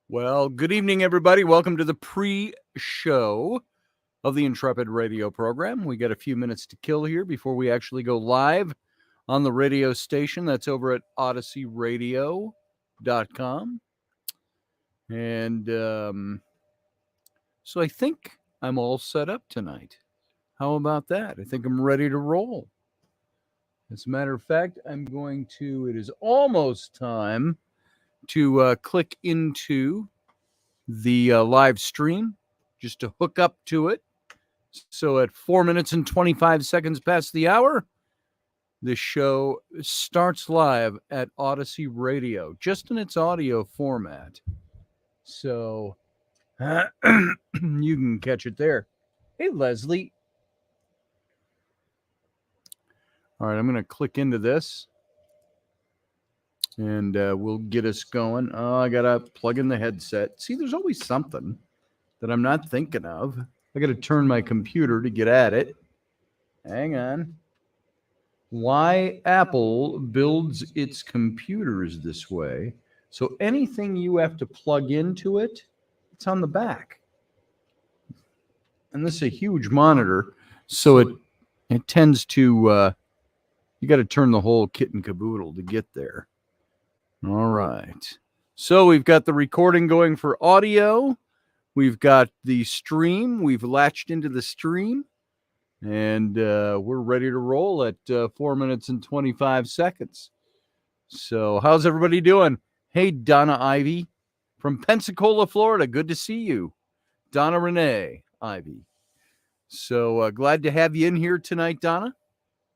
Well, good evening, everybody. Welcome to the pre-show of the Intrepid radio program. We got a few minutes to kill here before we actually go live on the radio station. That's over at odysseyradio.com. And so I think I'm all set up tonight. How about that? I think I'm ready to roll. As a matter of fact, it is almost time to click into the live stream just to hook up to it. So at 4 minutes and 25 seconds past the hour, the show starts live at Odyssey Radio, just in its audio format. So you can catch it there. Hey, Leslie. All right, I'm going to click into this. And we'll get us going. Oh, I got to plug in the headset. See, there's always something that I'm not thinking of. I got to turn my computer to get at it. Hang on. Why Apple builds its computers this way. So anything you have to plug into it, it's on the back. And this is a huge monitor. So it tends to, you got to turn the whole kit and caboodle to get there. All right. So we've got the recording going for audio. We've got the stream. We've latched into the stream. And we're ready to roll at 4 minutes and 25 seconds. So how's everybody doing? Hey, Donna Ivy from Pensacola, Florida. Good to see you. Donna Renee Ivy. So glad to have you in here tonight, Donna.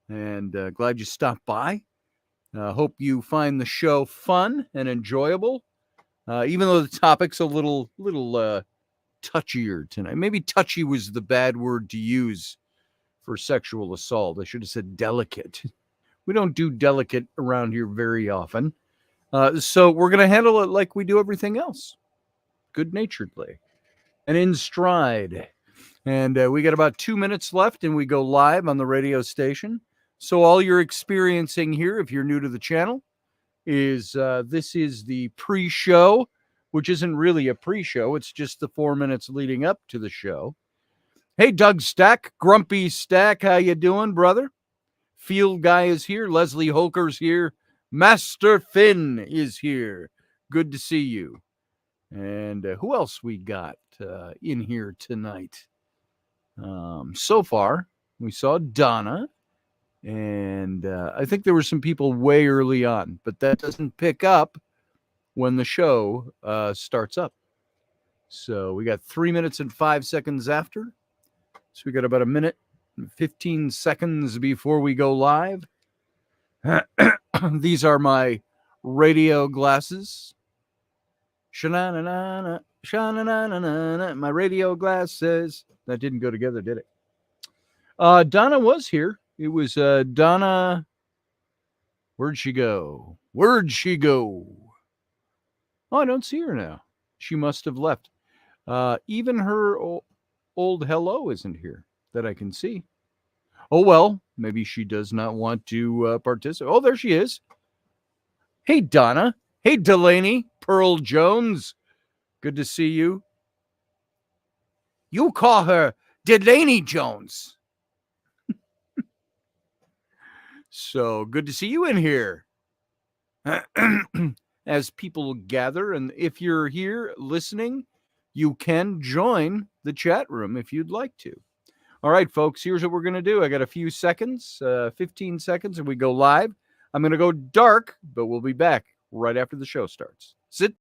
And glad you stopped by. Hope you find the show fun and enjoyable, even though the topic's a little touchier tonight. Maybe touchy was the bad word to use for sexual assault. I should have said delicate. We don't do delicate around here very often. So we're going to handle it like we do everything else, good-naturedly and in stride. And we got about 2 minutes left, and we go live on the radio station. So all you're experiencing here, if you're new to the channel, is this is the pre-show, which isn't really a pre-show. It's just the 4 minutes leading up to the show. Hey, Doug Stack, Grumpy Stack, how you doing, brother? Field Guy is here. Leslie Holker's here. Master Finn is here. Good to see you. And who else we got in here tonight? So far, we saw Donna. And I think there were some people way early on, but that doesn't pick up when the show starts up. So we got 3 minutes and 5 seconds after. So we got about a minute and 15 seconds before we go live. These are my radio glasses. Sha-na-na-na-na, sha-na-na-na-na, my radio glasses. That didn't go together, did it? Donna was here. It was Donna. Where'd she go? Where'd she go? Oh, I don't see her now. She must have left. Even her old hello isn't here that I can see. Oh, well, maybe she does not want to participate. Oh, there she is. Hey, Donna. Hey, Delaney. Pearl Jones. Good to see you. You call her Delaney Jones. So good to see you in here. As people gather, and if you're here listening, you can join the chat room if you'd like to. All right, folks, here's what we're going to do. I got a few seconds, 15 seconds, and we go live. I'm going to go dark, but we'll be back right after the show starts. Sit.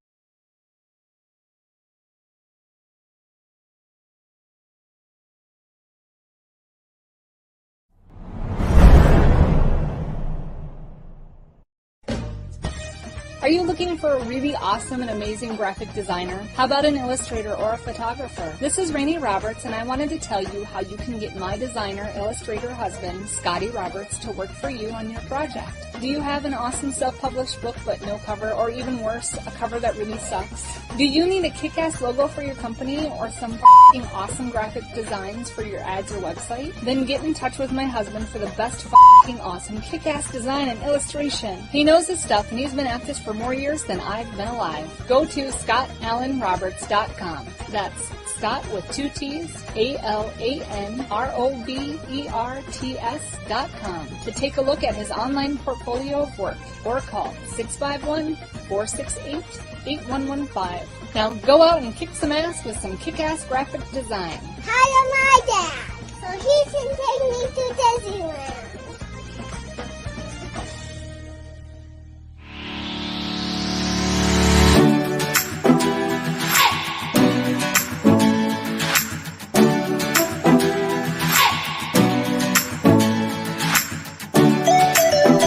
Are you looking for a really awesome and amazing graphic designer? How about an illustrator or a photographer? This is Rainey Roberts, and I wanted to tell you how you can get my designer, illustrator husband, Scotty Roberts, to work for you on your project. Do you have an awesome self-published book but no cover, or even worse, a cover that really sucks? Do you need a kick-ass logo for your company or some f***ing awesome graphic designs for your ads or website? Then get in touch with my husband for the best f***ing awesome kick-ass design and illustration. He knows his stuff and he's been at this for more years than I've been alive. Go to ScottAllenRoberts.com. That's Scott with 2 T's, ALANROBERTS.com to take a look at his online portfolio of work or call 651-468-8115. Now go out and kick some ass with some kick-ass graphic design. Hire my dad so he can take me to Disneyland.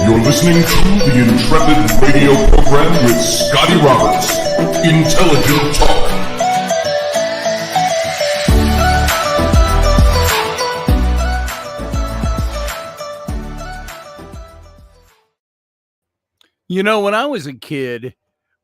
You're listening to the Intrepid radio program with Scotty Roberts. Intelligent talk. You know, when I was a kid,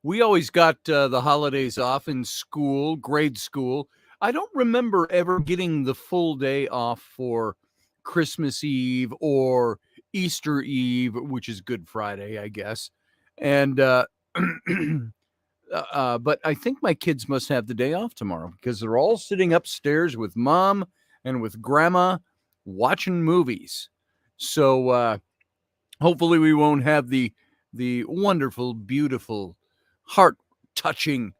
we always got the holidays off in school, grade school. I don't remember ever getting the full day off for Christmas Eve or Easter Eve, which is Good Friday, I guess. And but I think my kids must have the day off tomorrow because they're all sitting upstairs with mom and with grandma watching movies. So hopefully we won't have the wonderful, beautiful, heart-touching,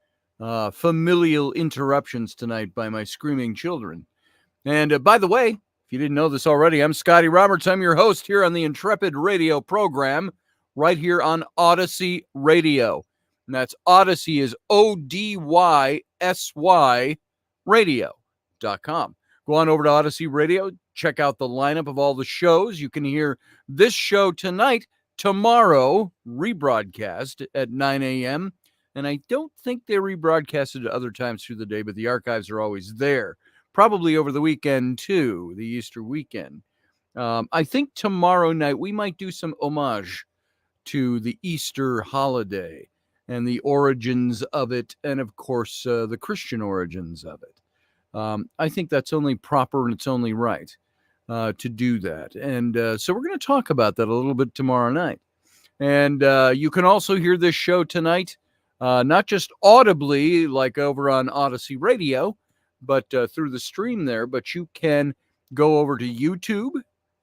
familial interruptions tonight by my screaming children. And by the way, if you didn't know this already, I'm Scotty Roberts. I'm your host here on the Intrepid radio program, right here on Odyssey Radio. And that's Odyssey is ODYSY radio.com. Go on over to Odyssey Radio. Check out the lineup of all the shows. You can hear this show tonight, tomorrow, rebroadcast at 9 a.m. And I don't think they rebroadcasted at other times through the day, but the archives are always there. Probably over the weekend, too, the Easter weekend. I think tomorrow night we might do some homage to the Easter holiday and the origins of it, and, of course, the Christian origins of it. I think that's only proper and it's only right to do that. And so we're going to talk about that a little bit tomorrow night. And you can also hear this show tonight, not just audibly like over on Odyssey Radio, but through the stream there. But you can go over to YouTube,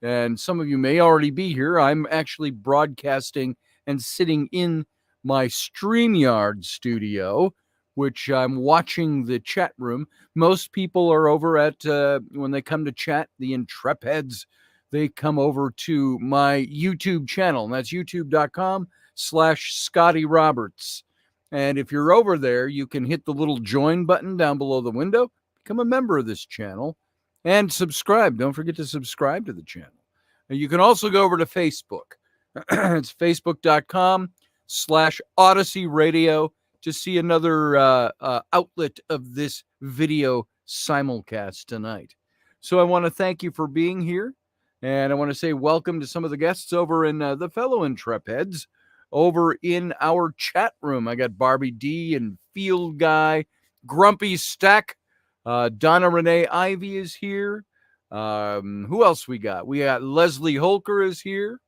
and some of you may already be here. I'm actually broadcasting and sitting in my StreamYard studio, which I'm watching the chat room. Most people are over at, when they come to chat, the Intrepids, they come over to my YouTube channel, and that's youtube.com/Scotty Roberts. And if you're over there, you can hit the little join button down below the window, become a member of this channel, and subscribe. Don't forget to subscribe to the channel. And you can also go over to Facebook. It's facebook.com/Odyssey Radio to see another outlet of this video simulcast tonight. So I want to thank you for being here. And I want to say welcome to some of the guests over in the fellow Intrepids over in our chat room. I got Barbie D and Field Guy, Grumpy Stack, Donna Renee Ivy is here. Who else we got? We got Leslie Holker is here.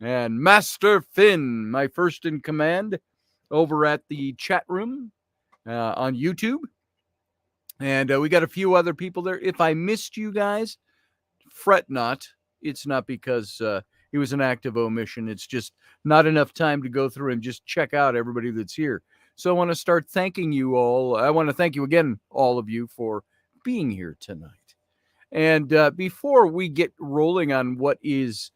And Master Finn, my first in command, over at the chat room on YouTube. And we got a few other people there. If I missed you guys, fret not. It's not because it was an act of omission. It's just not enough time to go through and just check out everybody that's here. So I want to start thanking you all. I want to thank you again, all of you, for being here tonight. And before we get rolling on what is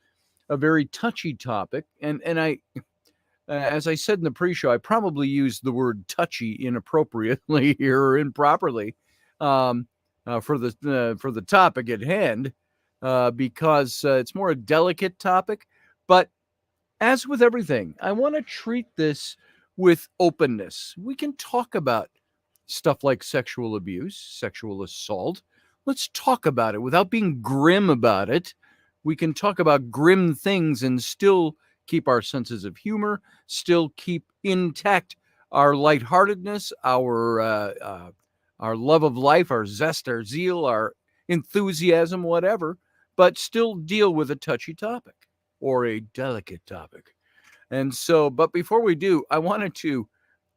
a very touchy topic, and I, as I said in the pre-show, I probably used the word touchy inappropriately here or improperly for the topic at hand. Because it's more a delicate topic. But as with everything, I want to treat this with openness. We can talk about stuff like sexual abuse, sexual assault. Let's talk about it without being grim about it. We can talk about grim things and still keep our senses of humor, still keep intact our lightheartedness, our love of life, our zest, our zeal, our enthusiasm, whatever, but still deal with a touchy topic or a delicate topic. And so, but before we do, I wanted to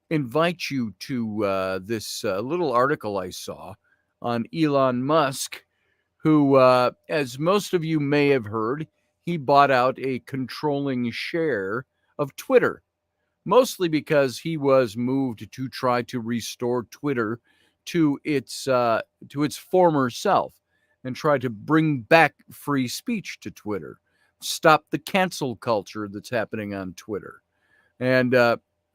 invite you to this little article I saw on Elon Musk, who, as most of you may have heard, he bought out a controlling share of Twitter, mostly because he was moved to try to restore Twitter to its former self and try to bring back free speech to Twitter, stop the cancel culture that's happening on Twitter. And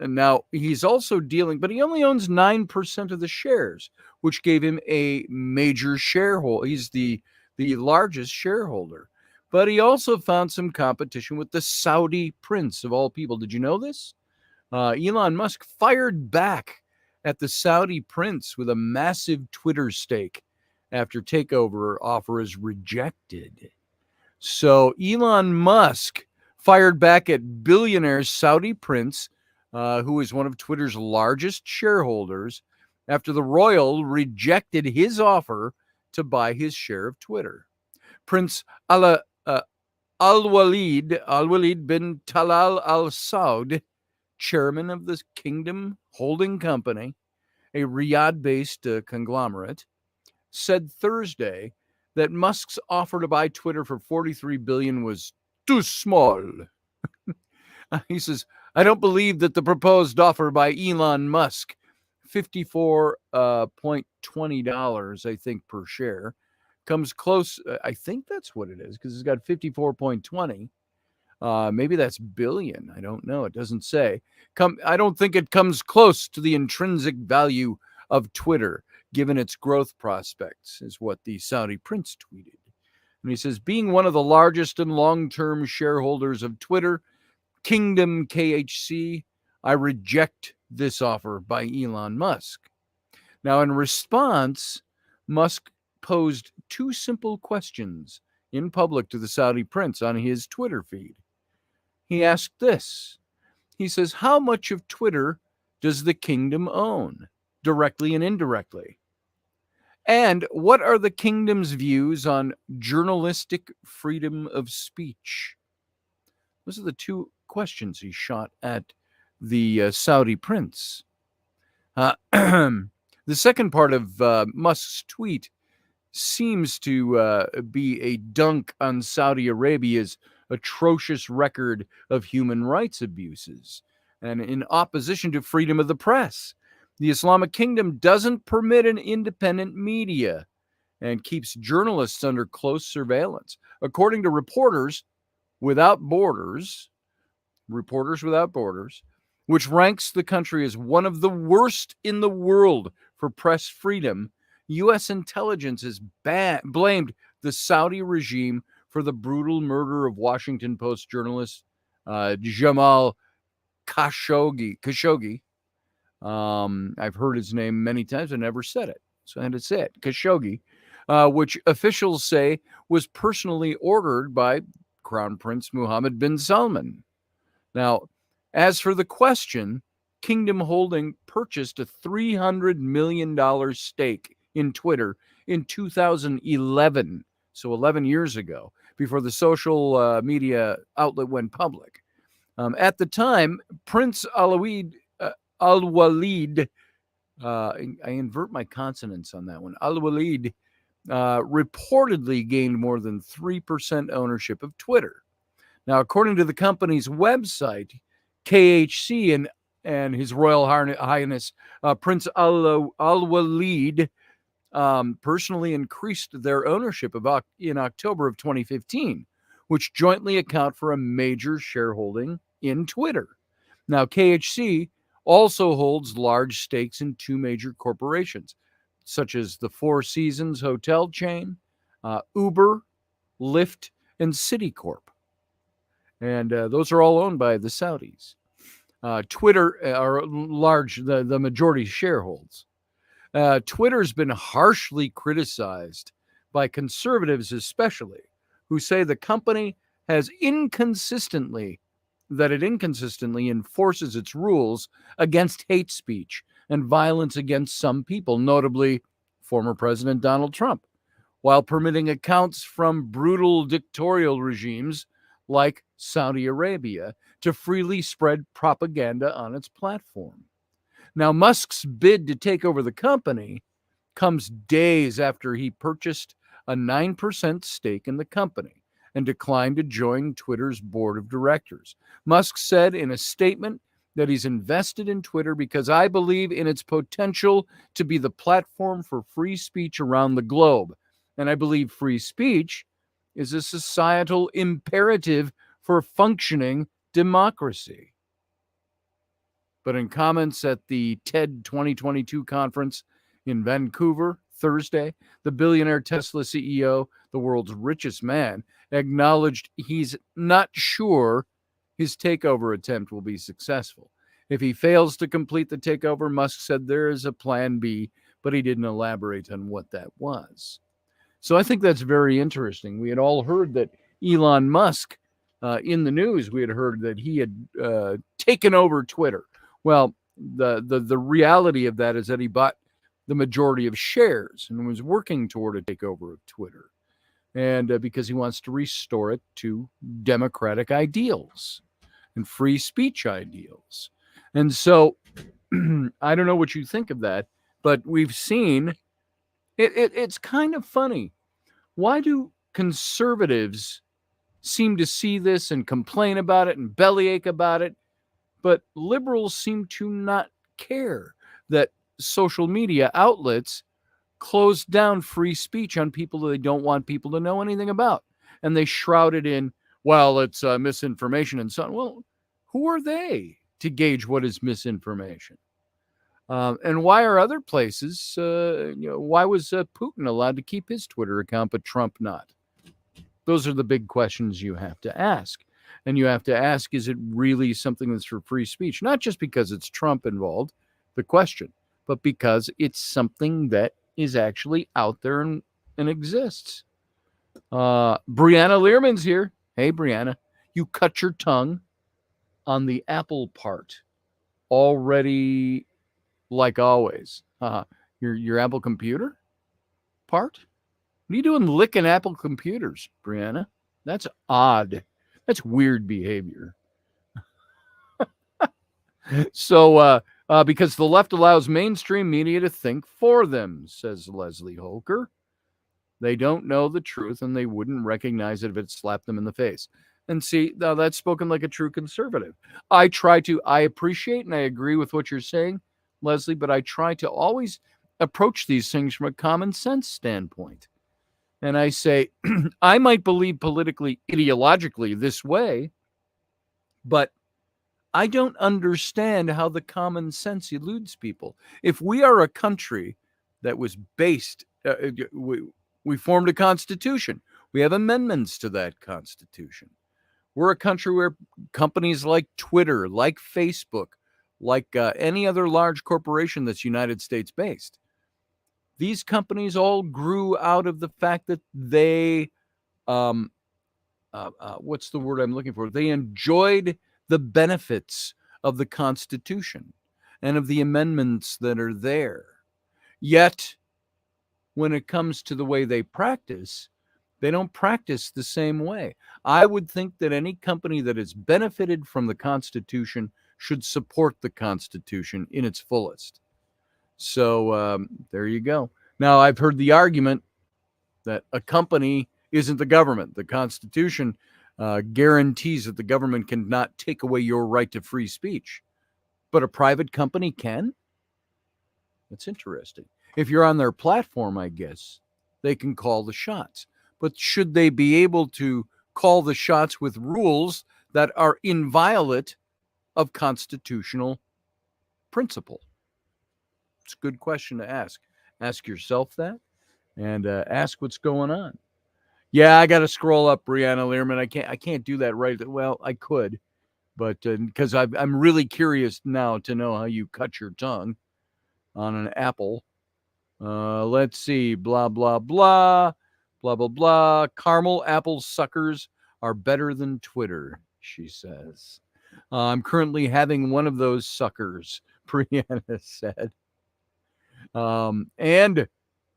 now he's also dealing, but he only owns 9% of the shares, which gave him a major shareholder. He's the largest shareholder. But he also found some competition with the Saudi prince of all people. Did you know this? Elon Musk fired back at the Saudi prince with a massive Twitter stake after takeover offer is rejected. So Elon Musk fired back at billionaire Saudi prince, who is one of Twitter's largest shareholders, after the royal rejected his offer to buy his share of Twitter. Prince Al-Walid bin Talal Al Saud, chairman of the Kingdom Holding Company, a Riyadh-based conglomerate, said Thursday that Musk's offer to buy Twitter for $43 billion was too small. He says, I don't believe that the proposed offer by Elon Musk, $54.20, I think, per share, comes close. I think that's what it is, because it's got 54.20. Maybe that's billion. I don't know. It doesn't say. I don't think it comes close to the intrinsic value of Twitter, given its growth prospects, is what the Saudi prince tweeted. And he says, being one of the largest and long-term shareholders of Twitter, Kingdom KHC, I reject this offer by Elon Musk. Now, in response, Musk posed two simple questions in public to the Saudi prince on his Twitter feed. He asked this. He says, how much of Twitter does the kingdom own, directly and indirectly? And what are the kingdom's views on journalistic freedom of speech? Those are the two questions he shot at the Saudi prince. The second part of Musk's tweet seems to be a dunk on Saudi Arabia's atrocious record of human rights abuses and in opposition to freedom of the press. The Islamic Kingdom doesn't permit an independent media and keeps journalists under close surveillance. According to Reporters Without Borders, which ranks the country as one of the worst in the world for press freedom, U.S. intelligence has blamed the Saudi regime for the brutal murder of Washington Post journalist Jamal Khashoggi. I've heard his name many times. I never said it, so I had to say it. Khashoggi, which officials say was personally ordered by Crown Prince Mohammed bin Salman. Now, as for the question, Kingdom Holding purchased a $300 million stake in Twitter in 2011, so 11 years ago, before the social media outlet went public. At the time, Prince Al-Walid, I invert my consonants on that one, Al-Walid reportedly gained more than 3% ownership of Twitter. Now, according to the company's website, KHC and His Royal Highness Prince Al-Walid personally increased their ownership in October of 2015, which jointly account for a major shareholding in Twitter. Now, KHC also holds large stakes in two major corporations, such as the Four Seasons hotel chain, Uber, Lyft, and Citicorp. And those are all owned by the Saudis. Twitter are large, the majority shareholds. Twitter's been harshly criticized by conservatives especially, who say the company has inconsistently that it inconsistently enforces its rules against hate speech and violence against some people, notably former President Donald Trump, while permitting accounts from brutal dictatorial regimes like Saudi Arabia to freely spread propaganda on its platform. Now, Musk's bid to take over the company comes days after he purchased a 9% stake in the company and declined to join Twitter's board of directors. Musk said in a statement that he's invested in Twitter because I believe in its potential to be the platform for free speech around the globe. And I believe free speech is a societal imperative for functioning democracy. But in comments at the TED 2022 conference in Vancouver Thursday, the billionaire Tesla CEO, the world's richest man, acknowledged he's not sure his takeover attempt will be successful. If he fails to complete the takeover, Musk said there is a plan B, but he didn't elaborate on what that was. So I think that's very interesting. We had all heard that Elon Musk, in the news, we had heard that he had taken over Twitter. Well, the reality of that is that he bought the majority of shares and was working toward a takeover of Twitter. And because he wants to restore it to democratic ideals and free speech ideals. And so I don't know what you think of that, but we've seen it's kind of funny. Why do conservatives seem to see this and complain about it and bellyache about it, but liberals seem to not care that social media outlets close down free speech on people that they don't want people to know anything about? And they shroud it in, well, it's misinformation and so on. Well, who are they to gauge what is misinformation? And why are other places, why was Putin allowed to keep his Twitter account, but Trump not? Those are the big questions you have to ask. And you have to ask, is it really something that's for free speech? Not just because it's Trump involved, the question, but because it's something that is actually out there and exists. Brianna Learman's here. Hey, Brianna, you cut your tongue on the Apple part already, like always. Your Apple computer part? What are you doing licking Apple computers, Brianna? That's odd. That's weird behavior. So, because the left allows mainstream media to think for them, says Leslie Holker. They don't know the truth and they wouldn't recognize it if it slapped them in the face. And see, now that's spoken like a true conservative. I appreciate and I agree with what you're saying, Leslie, but I try to always approach these things from a common sense standpoint. And I say, I might believe politically, ideologically this way, but I don't understand how the common sense eludes people. If we are a country that was based, we formed a constitution. We have amendments to that constitution. We're a country where companies like Twitter, like Facebook, like any other large corporation that's United States based, these companies all grew out of the fact that they, what's the word I'm looking for? They enjoyed the benefits of the Constitution and of the amendments that are there. Yet, when it comes to the way they practice, they don't practice the same way. I would think that any company that has benefited from the Constitution should support the Constitution in its fullest. So there you go. Now, I've heard the argument that a company isn't the government. The Constitution guarantees that the government cannot take away your right to free speech, but a private company can? That's interesting. If you're on their platform, I guess, they can call the shots. But should they be able to call the shots with rules that are inviolate of constitutional principle? It's a good question to ask. Ask yourself that and ask what's going on. Yeah, I got to scroll up, Brianna Learman. I can't do that right. Well, I could, but because I'm really curious now to know how you cut your tongue on an apple. Let's see. Blah, blah, blah. Blah, blah, blah. Caramel apple suckers are better than Twitter, she says. I'm currently having one of those suckers, Brianna said. And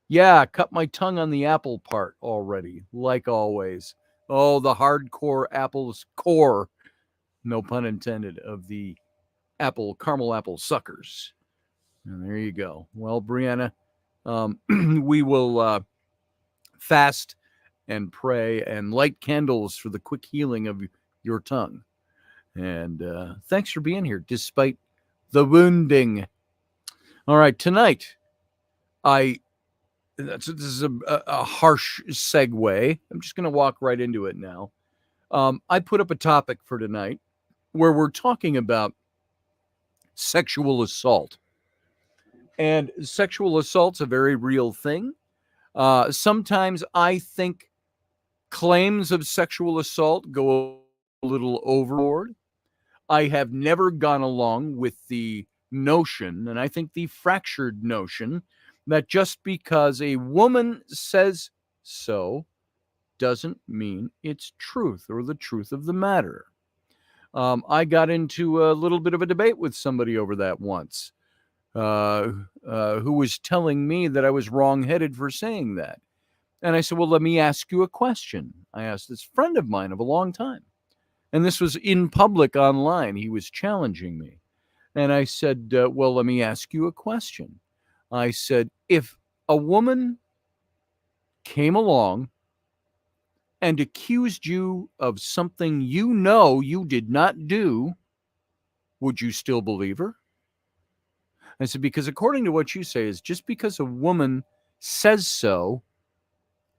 yeah, cut my tongue on the apple part already, like always. Oh, the hardcore apples core, no pun intended, of the caramel apple suckers. And there you go. Well, Brianna, we will fast and pray and light candles for the quick healing of your tongue. And thanks for being here, despite the wounding. All right, tonight, this is a harsh segue. I'm just going to walk right into it now. I put up a topic for tonight where we're talking about sexual assault. And sexual assault's a very real thing. Sometimes I think claims of sexual assault go a little overboard. I have never gone along with the notion, and I think the fractured notion, that just because a woman says so doesn't mean it's truth or the truth of the matter. I got into a little bit of a debate with somebody over that once, who was telling me that I was wrong-headed for saying that. And I said, well, let me ask you a question. I asked this friend of mine of a long time. And this was in public online. He was challenging me. And I said, well, let me ask you a question. I said, if a woman came along and accused you of something you know you did not do, would you still believe her? I said, because according to what you say is just because a woman says so,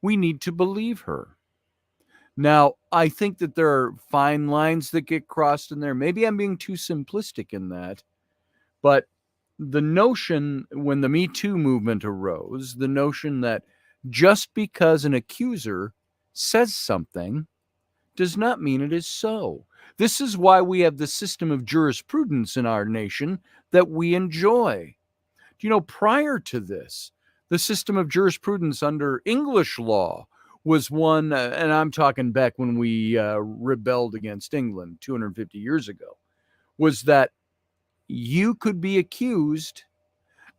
we need to believe her. Now, I think that there are fine lines that get crossed in there. Maybe I'm being too simplistic in that. But the notion, when the Me Too movement arose, the notion that just because an accuser says something does not mean it is so. This is why we have the system of jurisprudence in our nation that we enjoy. You know, prior to this, the system of jurisprudence under English law was one, and I'm talking back when we rebelled against England 250 years ago, was that you could be accused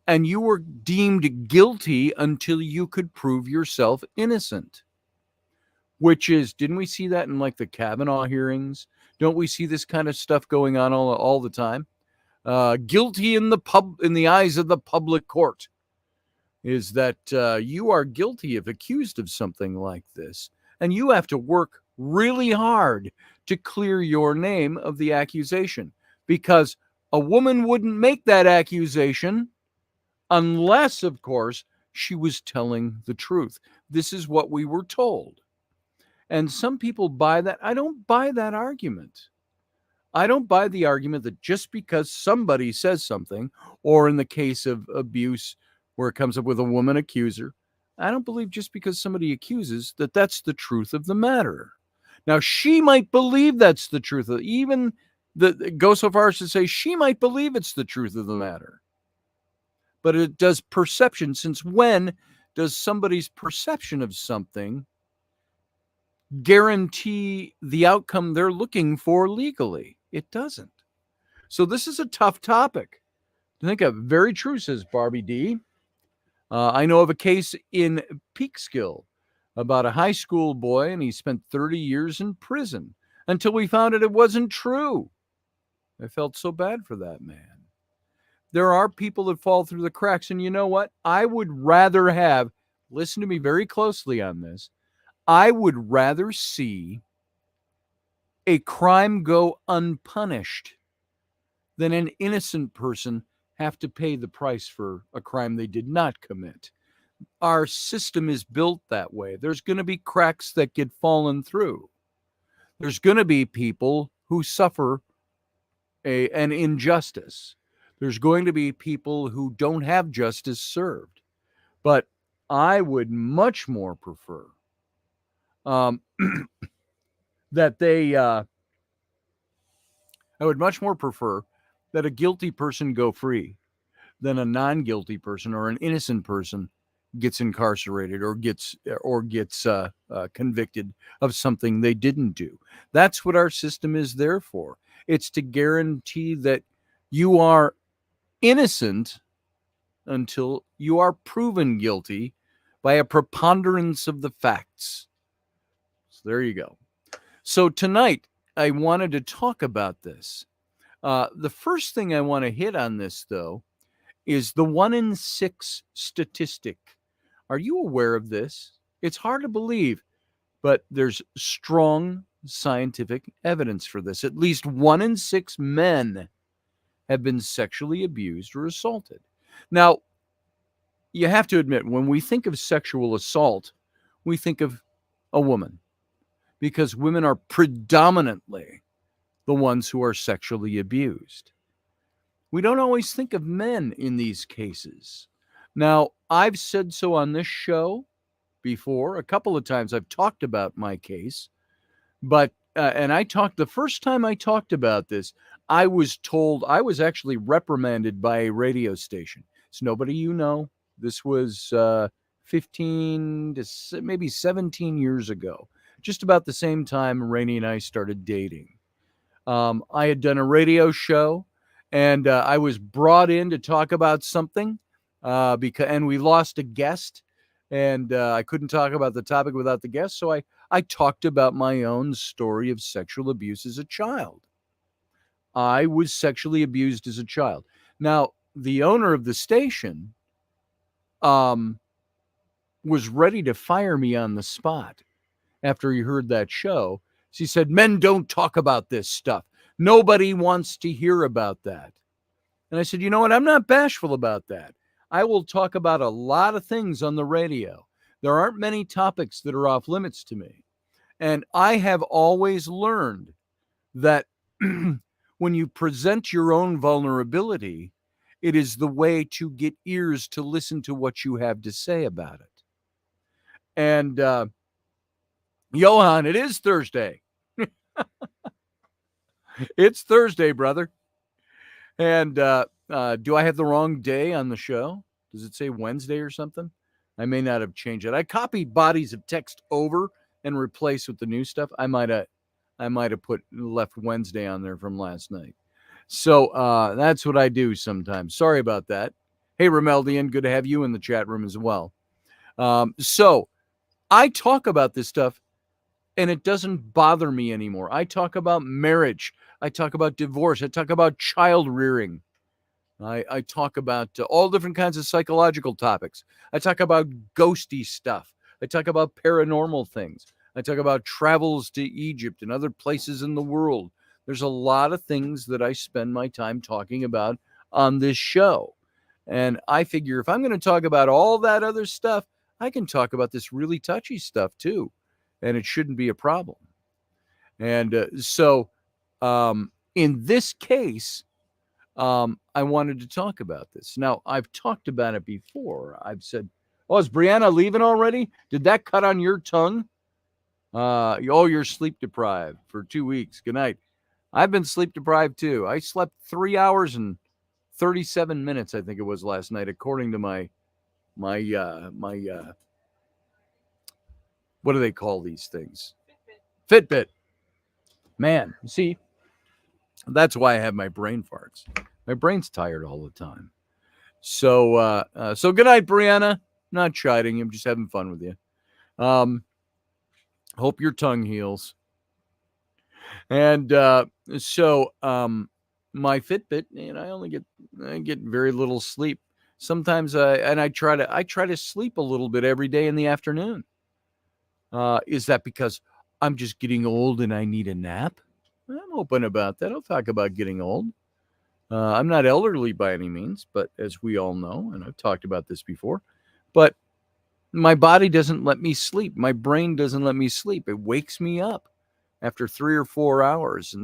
and you were deemed guilty until you could prove yourself innocent. Which is, didn't we see that in like the Kavanaugh hearings? Don't we see this kind of stuff going on all the time? Guilty in the eyes of the public court is that you are guilty if accused of something like this. And you have to work really hard to clear your name of the accusation, because a woman wouldn't make that accusation unless, of course, she was telling the truth. This is what we were told. And some people buy that. I don't buy that argument. I don't buy the argument that just because somebody says something, or in the case of abuse, where it comes up with a woman accuser, I don't believe just because somebody accuses that that's the truth of the matter. Now, she might believe that's the truth. Even go so far as to say she might believe it's the truth of the matter. But it does perception. Since when does somebody's perception of something guarantee the outcome they're looking for legally? It doesn't. So this is a tough topic. I think very true, says Barbie D. I know of a case in Peekskill about a high school boy, and he spent 30 years in prison until we found out it wasn't true. I felt so bad for that man. There are people that fall through the cracks, and you know what? I would rather have, listen to me very closely on this, I would rather see a crime go unpunished than an innocent person have to pay the price for a crime they did not commit. Our system is built that way. There's going to be cracks that get fallen through. There's going to be people who suffer an injustice. There's going to be people who don't have justice served. But I would much more prefer that I would much more prefer that a guilty person go free than a non-guilty person or an innocent person gets incarcerated or gets convicted of something they didn't do. That's what our system is there for. It's to guarantee that you are innocent until you are proven guilty by a preponderance of the facts. So there you go. So tonight, I wanted to talk about this. The first thing I want to hit on this, though, is the 1 in 6 statistic. Are you aware of this? It's hard to believe, but there's strong scientific evidence for this. At least 1 in 6 men have been sexually abused or assaulted. Now, you have to admit, when we think of sexual assault, we think of a woman, because women are predominantly the ones who are sexually abused. We don't always think of men in these cases. Now, I've said so on this show before. A couple of times I've talked about my case, but and the first time I talked about this, I was told, I was actually reprimanded by a radio station. It's nobody you know. This was 15 to maybe 17 years ago, just about the same time Rainey and I started dating. I had done a radio show, and I was brought in to talk about something, and we lost a guest, and I couldn't talk about the topic without the guest, so I talked about my own story of sexual abuse as a child. I was sexually abused as a child. Now, the owner of the station was ready to fire me on the spot after he heard that show. She said, "Men don't talk about this stuff. Nobody wants to hear about that." And I said, "You know what? I'm not bashful about that. I will talk about a lot of things on the radio. There aren't many topics that are off limits to me." And I have always learned that when you present your own vulnerability, it is the way to get ears to listen to what you have to say about it. And Johan, it is Thursday. It's Thursday, brother. And do I have the wrong day on the show? Does it say Wednesday or something? I may not have changed it. I copied bodies of text over and replaced with the new stuff. I might have left Wednesday on there from last night. So that's what I do sometimes. Sorry about that. Hey, Romeldian, good to have you in the chat room as well. So I talk about this stuff, and it doesn't bother me anymore. I talk about marriage. I talk about divorce. I talk about child rearing. I talk about all different kinds of psychological topics. I talk about ghosty stuff. I talk about paranormal things. I talk about travels to Egypt and other places in the world. There's a lot of things that I spend my time talking about on this show. And I figure if I'm going to talk about all that other stuff, I can talk about this really touchy stuff too. And it shouldn't be a problem. And so in this case, I wanted to talk about this. Now, I've talked about it before. I've said, "Oh, is Brianna leaving already? Did that cut on your tongue? You're sleep deprived for 2 weeks. Good night." I've been sleep deprived too. I slept 3 hours and 37 minutes, I think it was last night, according to my what do they call these things? Fitbit. Man, see, that's why I have my brain farts. My brain's tired all the time. So good night, Brianna. Not chiding. I'm just having fun with you. Hope your tongue heals. And so my Fitbit, and I get very little sleep. Sometimes I try to sleep a little bit every day in the afternoon. Is that because I'm just getting old and I need a nap? I'm open about that. I'll talk about getting old. I'm not elderly by any means, but as we all know, and I've talked about this before, but my body doesn't let me sleep. My brain doesn't let me sleep. It wakes me up after 3 or 4 hours.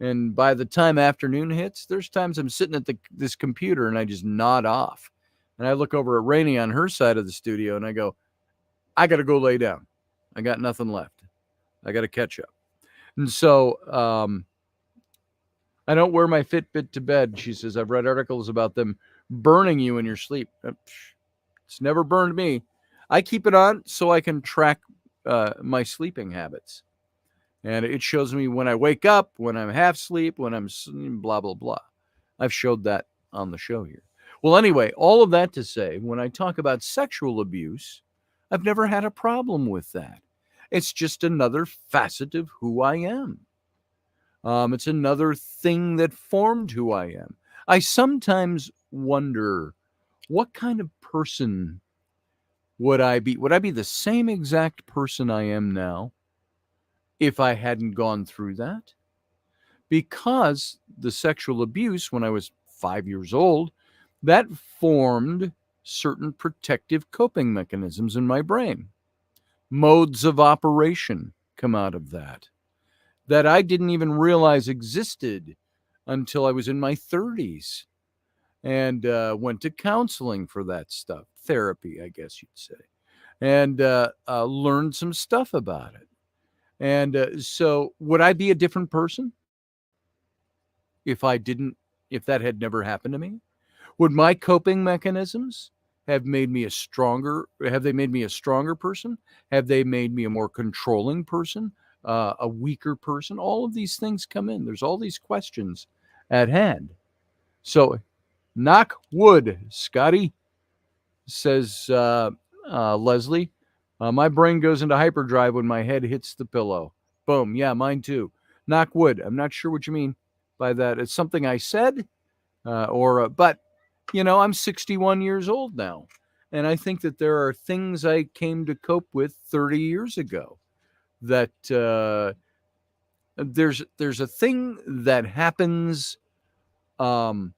And by the time afternoon hits, there's times I'm sitting at this computer and I just nod off. And I look over at Rainey on her side of the studio and I go, "I got to go lay down. I got nothing left. I got to catch up." And so I don't wear my Fitbit to bed. She says, "I've read articles about them burning you in your sleep." It's never burned me. I keep it on so I can track my sleeping habits. And it shows me when I wake up, when I'm half asleep, when I'm blah, blah, blah. I've showed that on the show here. Well, anyway, all of that to say, when I talk about sexual abuse, I've never had a problem with that. It's just another facet of who I am. It's another thing that formed who I am. I sometimes wonder, what kind of person would I be? Would I be the same exact person I am now if I hadn't gone through that? Because the sexual abuse when I was 5 years old, that formed certain protective coping mechanisms in my brain. Modes of operation come out of that I didn't even realize existed until I was in my 30s, and went to counseling for that stuff, therapy, I guess you'd say, and learned some stuff about it. And so would I be a different person if that had never happened to me? Would my coping mechanisms have made me a stronger person? Have they made me a more controlling person? A weaker person? All of these things come in. There's all these questions at hand. So, knock wood, Scotty, says Leslie. My brain goes into hyperdrive when my head hits the pillow. Boom. Yeah, mine too. Knock wood. I'm not sure what you mean by that. It's something I said, but I'm 61 years old now, and I think that there are things I came to cope with 30 years ago. That there's a thing that happens when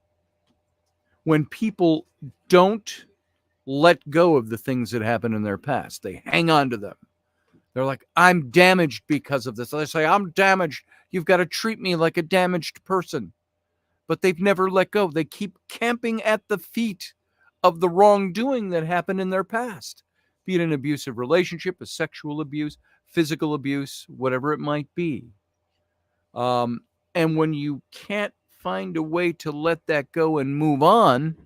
people don't let go of the things that happened in their past. They hang on to them. They're like, I'm damaged because of this. They say, I'm damaged. You've got to treat me like a damaged person. But they've never let go. They keep camping at the feet of the wrongdoing that happened in their past, be it an abusive relationship, a sexual abuse, physical abuse, whatever it might be. And when you can't find a way to let that go and move on,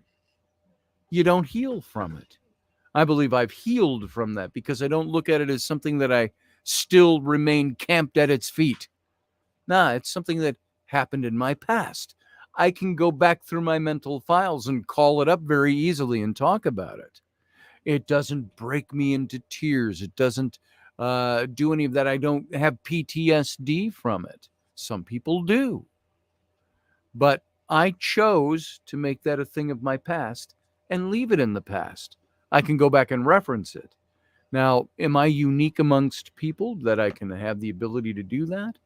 you don't heal from it. I believe I've healed from that because I don't look at it as something that I still remain camped at its feet. Nah, it's something that happened in my past. I can go back through my mental files and call it up very easily and talk about it. It doesn't break me into tears. It doesn't do any of that. I don't have PTSD from it. Some people do. But I chose to make that a thing of my past and leave it in the past. I can go back and reference it. Now, am I unique amongst people that I can have the ability to do that?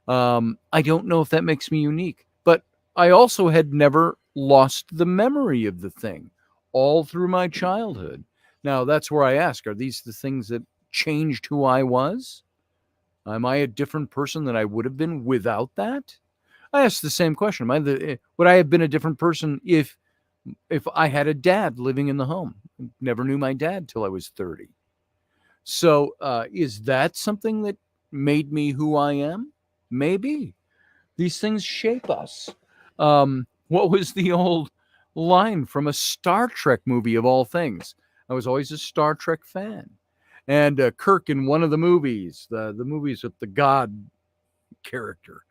I don't know if that makes me unique. But I also had never lost the memory of the thing all through my childhood. Now, that's where I ask, are these the things that changed who I was? Am I a different person than I would have been without that? I ask the same question. Would I have been a different person if I had a dad living in the home? Never knew my dad till I was 30. So is that something that made me who I am? Maybe. These things shape us. What was the old line from a Star Trek movie of all things? I was always a Star Trek fan. And Kirk in one of the movies, the movies with the God character,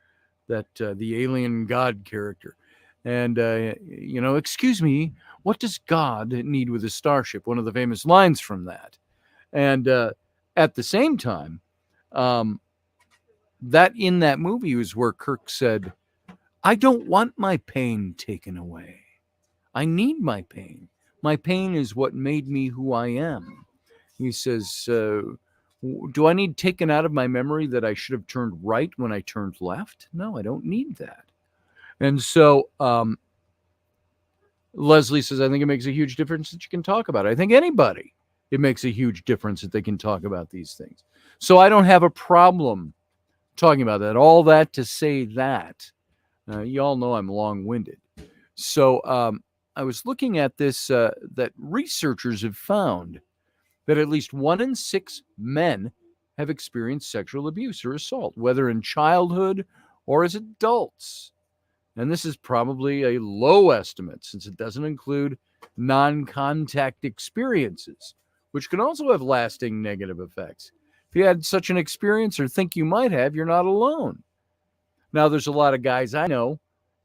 that the alien God character. And, excuse me, what does God need with a starship? One of the famous lines from that. And at the same time, that in that movie was where Kirk said, I don't want my pain taken away. I need my pain. My pain is what made me who I am. He says, do I need taken out of my memory that I should have turned right when I turned left? No, I don't need that. And so Leslie says, I think it makes a huge difference that you can talk about it. I think anybody, it makes a huge difference that they can talk about these things. So I don't have a problem talking about that. All that to say that. You all know I'm long-winded. So I was looking at this, that researchers have found that at least 1 in 6 men have experienced sexual abuse or assault, whether in childhood or as adults. And this is probably a low estimate since it doesn't include non-contact experiences, which can also have lasting negative effects. you had such an experience or think you might have, you're not alone. Now, there's a lot of guys I know,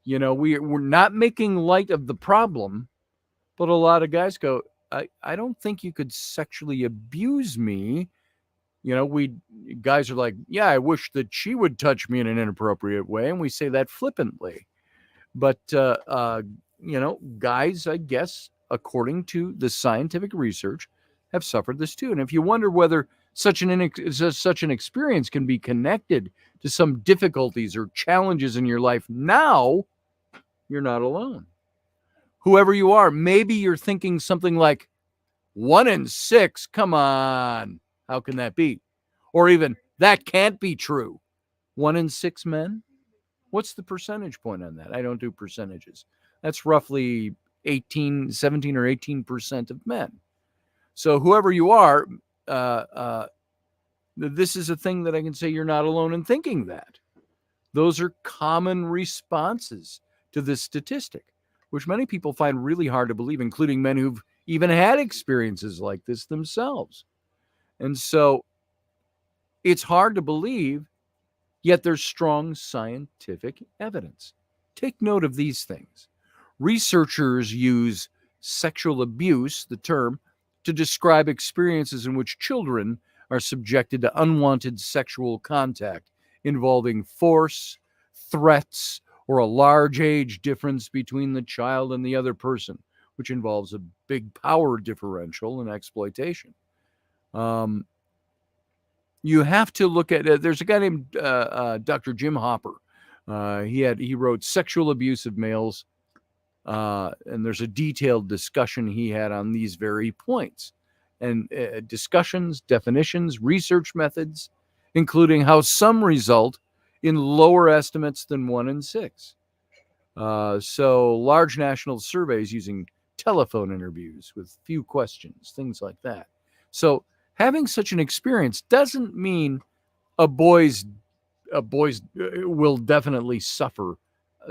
we're not making light of the problem, but a lot of guys go, I don't think you could sexually abuse me. Guys are like, yeah, I wish that she would touch me in an inappropriate way. And we say that flippantly. But, guys, I guess, according to the scientific research, have suffered this too. And if you wonder whether such an experience can be connected to some difficulties or challenges in your life now, you're not alone. Whoever you are, maybe you're thinking something like 1 in 6. Come on. How can that be? Or even that can't be true. 1 in 6 men? What's the percentage point on that? I don't do percentages. That's roughly 17 or 18% of men. So whoever you are, this is a thing that I can say you're not alone in thinking that. Those are common responses to this statistic, which many people find really hard to believe, including men who've even had experiences like this themselves. And so it's hard to believe, yet there's strong scientific evidence. Take note of these things. Researchers use sexual abuse, the term, to describe experiences in which children are subjected to unwanted sexual contact involving force, threats, or a large age difference between the child and the other person, which involves a big power differential and exploitation. You have to look at, there's a guy named Dr. Jim Hopper. He wrote Sexual Abuse of Males, and there's a detailed discussion he had on these very points. And discussions, definitions, research methods, including how some result in lower estimates than 1 in 6. So large national surveys using telephone interviews with few questions, things like that. So having such an experience doesn't mean a boys will definitely suffer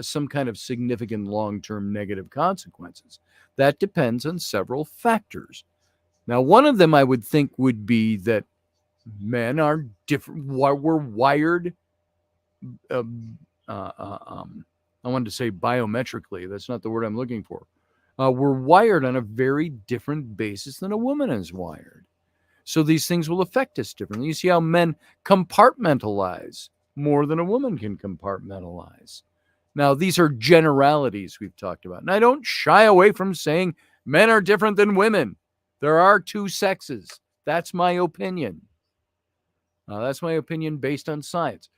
some kind of significant long-term negative consequences. That depends on several factors. Now, one of them I would think would be that men are different. We're wired. I wanted to say biometrically. That's not the word I'm looking for. We're wired on a very different basis than a woman is wired. So these things will affect us differently. You see how men compartmentalize more than a woman can compartmentalize. Now, these are generalities we've talked about. And I don't shy away from saying men are different than women. There are two sexes. That's my opinion. That's my opinion based on science.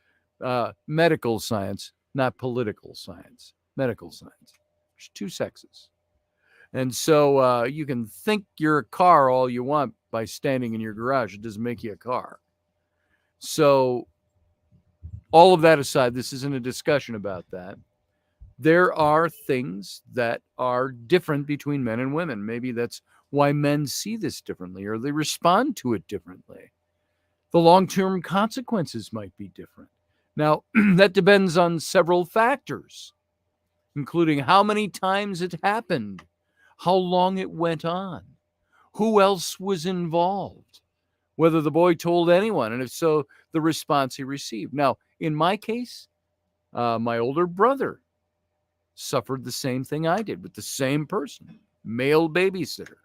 Medical science, not political science. Medical science. There's two sexes. And so you can think you're a car all you want by standing in your garage. It doesn't make you a car. So all of that aside, this isn't a discussion about that. There are things that are different between men and women. Maybe that's why men see this differently or they respond to it differently. The long-term consequences might be different. Now, that depends on several factors, including how many times it happened, how long it went on, who else was involved, whether the boy told anyone, and if so, the response he received. Now, in my case, my older brother suffered the same thing I did with the same person, male babysitter.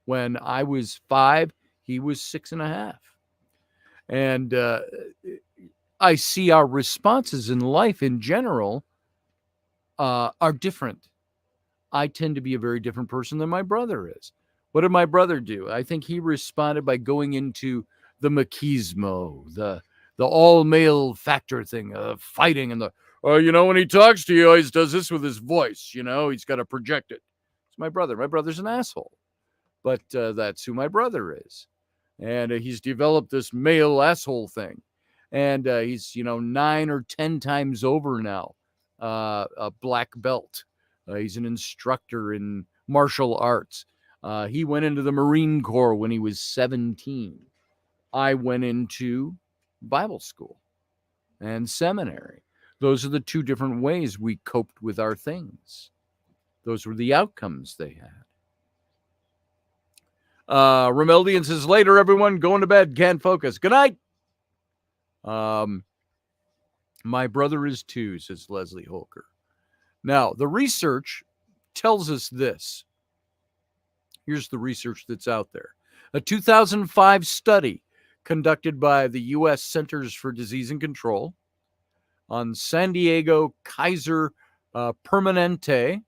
When I was 5, he was 6.5. And I see our responses in life in general are different. I tend to be a very different person than my brother is. What did my brother do? I think he responded by going into the machismo, the all-male factor thing, fighting, and when he talks to you, he always does this with his voice. He's got to project it. It's my brother. My brother's an asshole. But that's who my brother is. And he's developed this male asshole thing. And he's, 9 or 10 times over now, a black belt. He's an instructor in martial arts. He went into the Marine Corps when he was 17. I went into Bible school and seminary. Those are the two different ways we coped with our things. Those were the outcomes they had. Romeldian says, later, everyone, going to bed. Can't focus. Good night. My brother is 2, says Leslie Holker. Now, the research tells us this. Here's the research that's out there. A 2005 study conducted by the U.S. Centers for Disease and Control on San Diego Kaiser Permanente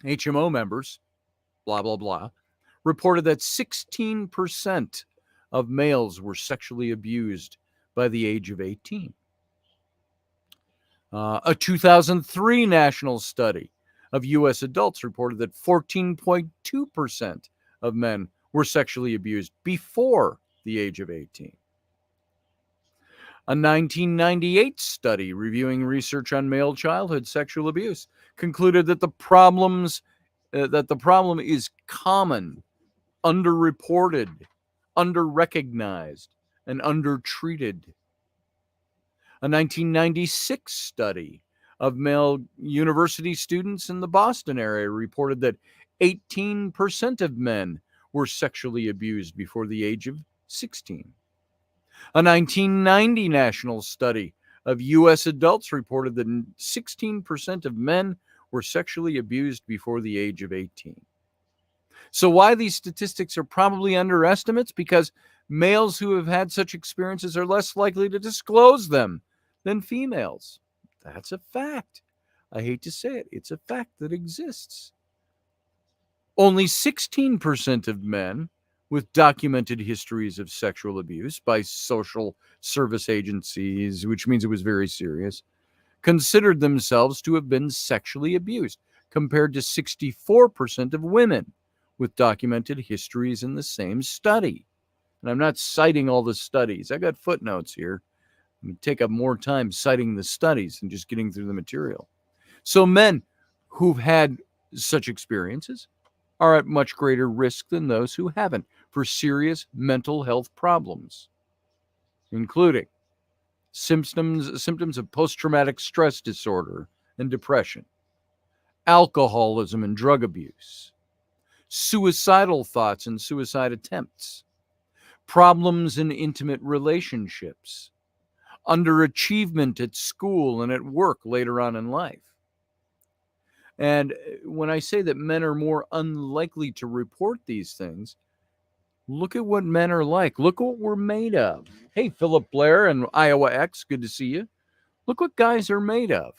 HMO members, blah, blah, blah, reported that 16% of males were sexually abused by the age of 18. A 2003 national study of U.S. adults reported that 14.2% of men were sexually abused before the age of 18. A 1998 study reviewing research on male childhood sexual abuse concluded that the problem is common, underreported, underrecognized, and undertreated. A 1996 study of male university students in the Boston area reported that 18% of men were sexually abused before the age of 16. A 1990 national study of U.S. adults reported that 16% of men were sexually abused before the age of 18. So why these statistics are probably underestimates? Because males who have had such experiences are less likely to disclose them than females. That's a fact. I hate to say it. It's a fact that exists. Only 16% of men with documented histories of sexual abuse by social service agencies, which means it was very serious, considered themselves to have been sexually abused, compared to 64% of women with documented histories in the same study. And I'm not citing all the studies. I got footnotes here. Take up more time citing the studies and just getting through the material. So men who've had such experiences are at much greater risk than those who haven't for serious mental health problems, including symptoms of post-traumatic stress disorder and depression, alcoholism and drug abuse, suicidal thoughts and suicide attempts, problems in intimate relationships, underachievement at school and at work later on in life. And when I say that men are more unlikely to report these things, look at what men are like. Look what we're made of. Hey, Philip Blair and Iowa X, good to see you. Look what guys are made of.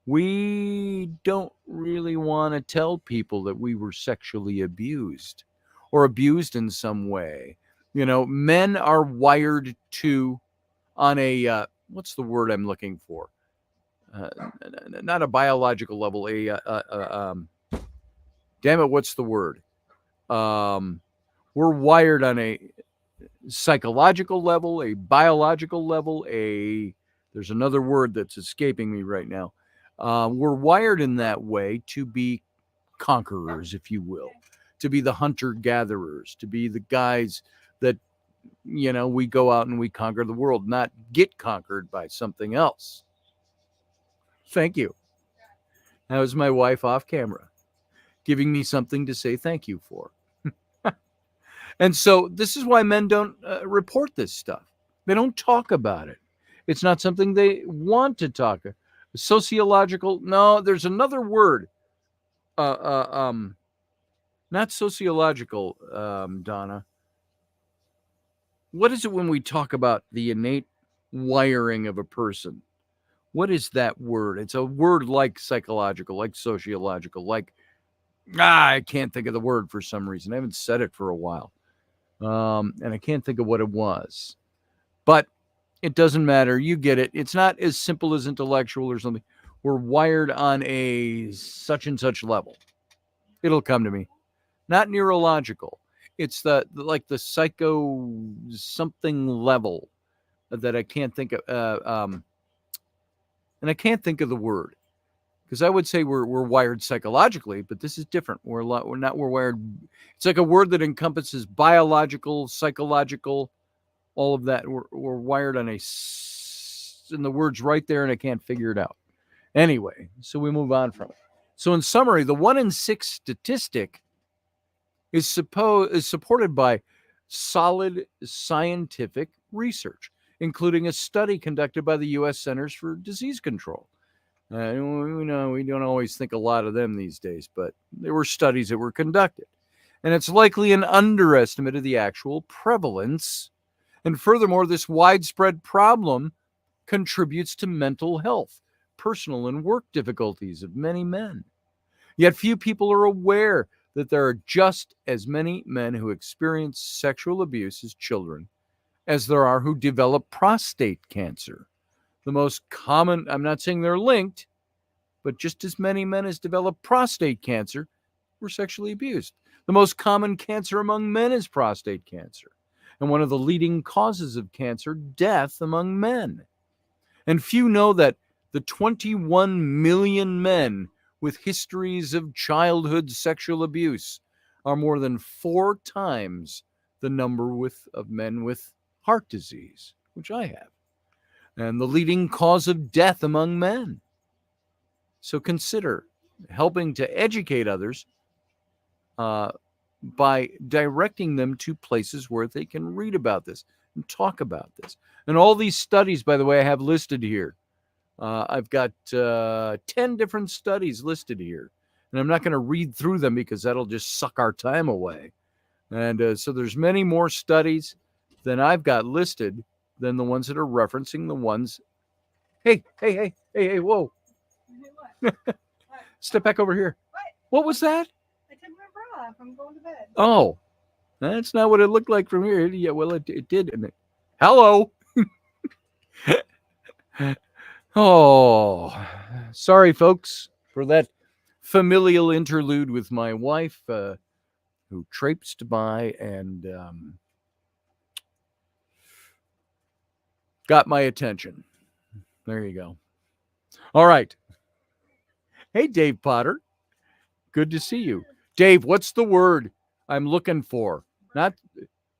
We don't really want to tell people that we were sexually abused or abused in some way. You know, men are wired to, on a, what's the word I'm looking for? Not a biological level, damn it, what's the word? We're wired on a psychological level, a biological level, there's another word that's escaping me right now. We're wired in that way to be conquerors, if you will, to be the hunter-gatherers, to be the guys that, you know, we go out and we conquer the world, not get conquered by something else. Thank you. That was my wife off camera, giving me something to say thank you for. And so this is why men don't report this stuff. They don't talk about it. It's not something they want to talk about. Sociological, no, there's another word. Not sociological, Donna. What is it when we talk about the innate wiring of a person? What is that word? It's a word like psychological, like sociological, like, I can't think of the word for some reason. I haven't said it for a while. And I can't think of what it was. But it doesn't matter. You get it. It's not as simple as intellectual or something. We're wired on a such and such level. It'll come to me. Not neurological. It's the psycho something level that I can't think of. And I can't think of the word, because I would say we're wired psychologically, but this is different. We're wired. It's like a word that encompasses biological, psychological, all of that. We're wired on and the word's right there, and I can't figure it out. Anyway, so we move on from it. So in summary, the 1 in 6 statistic is supported by solid scientific research. including a study conducted by the U.S. Centers for Disease Control. We don't always think a lot of them these days, but there were studies that were conducted. And it's likely an underestimate of the actual prevalence. And furthermore, this widespread problem contributes to mental health, personal and work difficulties of many men. Yet few people are aware that there are just as many men who experience sexual abuse as children as there are who develop prostate cancer. The most common, I'm not saying they're linked, but just as many men as develop prostate cancer were sexually abused. The most common cancer among men is prostate cancer, and one of the leading causes of cancer, death among men. And few know that the 21 million men with histories of childhood sexual abuse are more than 4 times the number of men with heart disease, which I have, and the leading cause of death among men. So consider helping to educate others by directing them to places where they can read about this and talk about this. And all these studies, by the way, I have listed here. I've got 10 different studies listed here. And I'm not going to read through them because that'll just suck our time away. And so there's many more studies than I've got listed than the ones that are referencing the ones. Hey, whoa. What? Step back over here. What was that? I took my bra off. I'm going to bed. Oh, that's not what it looked like from here. Yeah, well, it did. Hello. Oh, sorry, folks, for that familial interlude with my wife, who traipsed by and got my attention. There you go. All right. Hey, Dave Potter. Good to see you. Dave, what's the word I'm looking for? Not,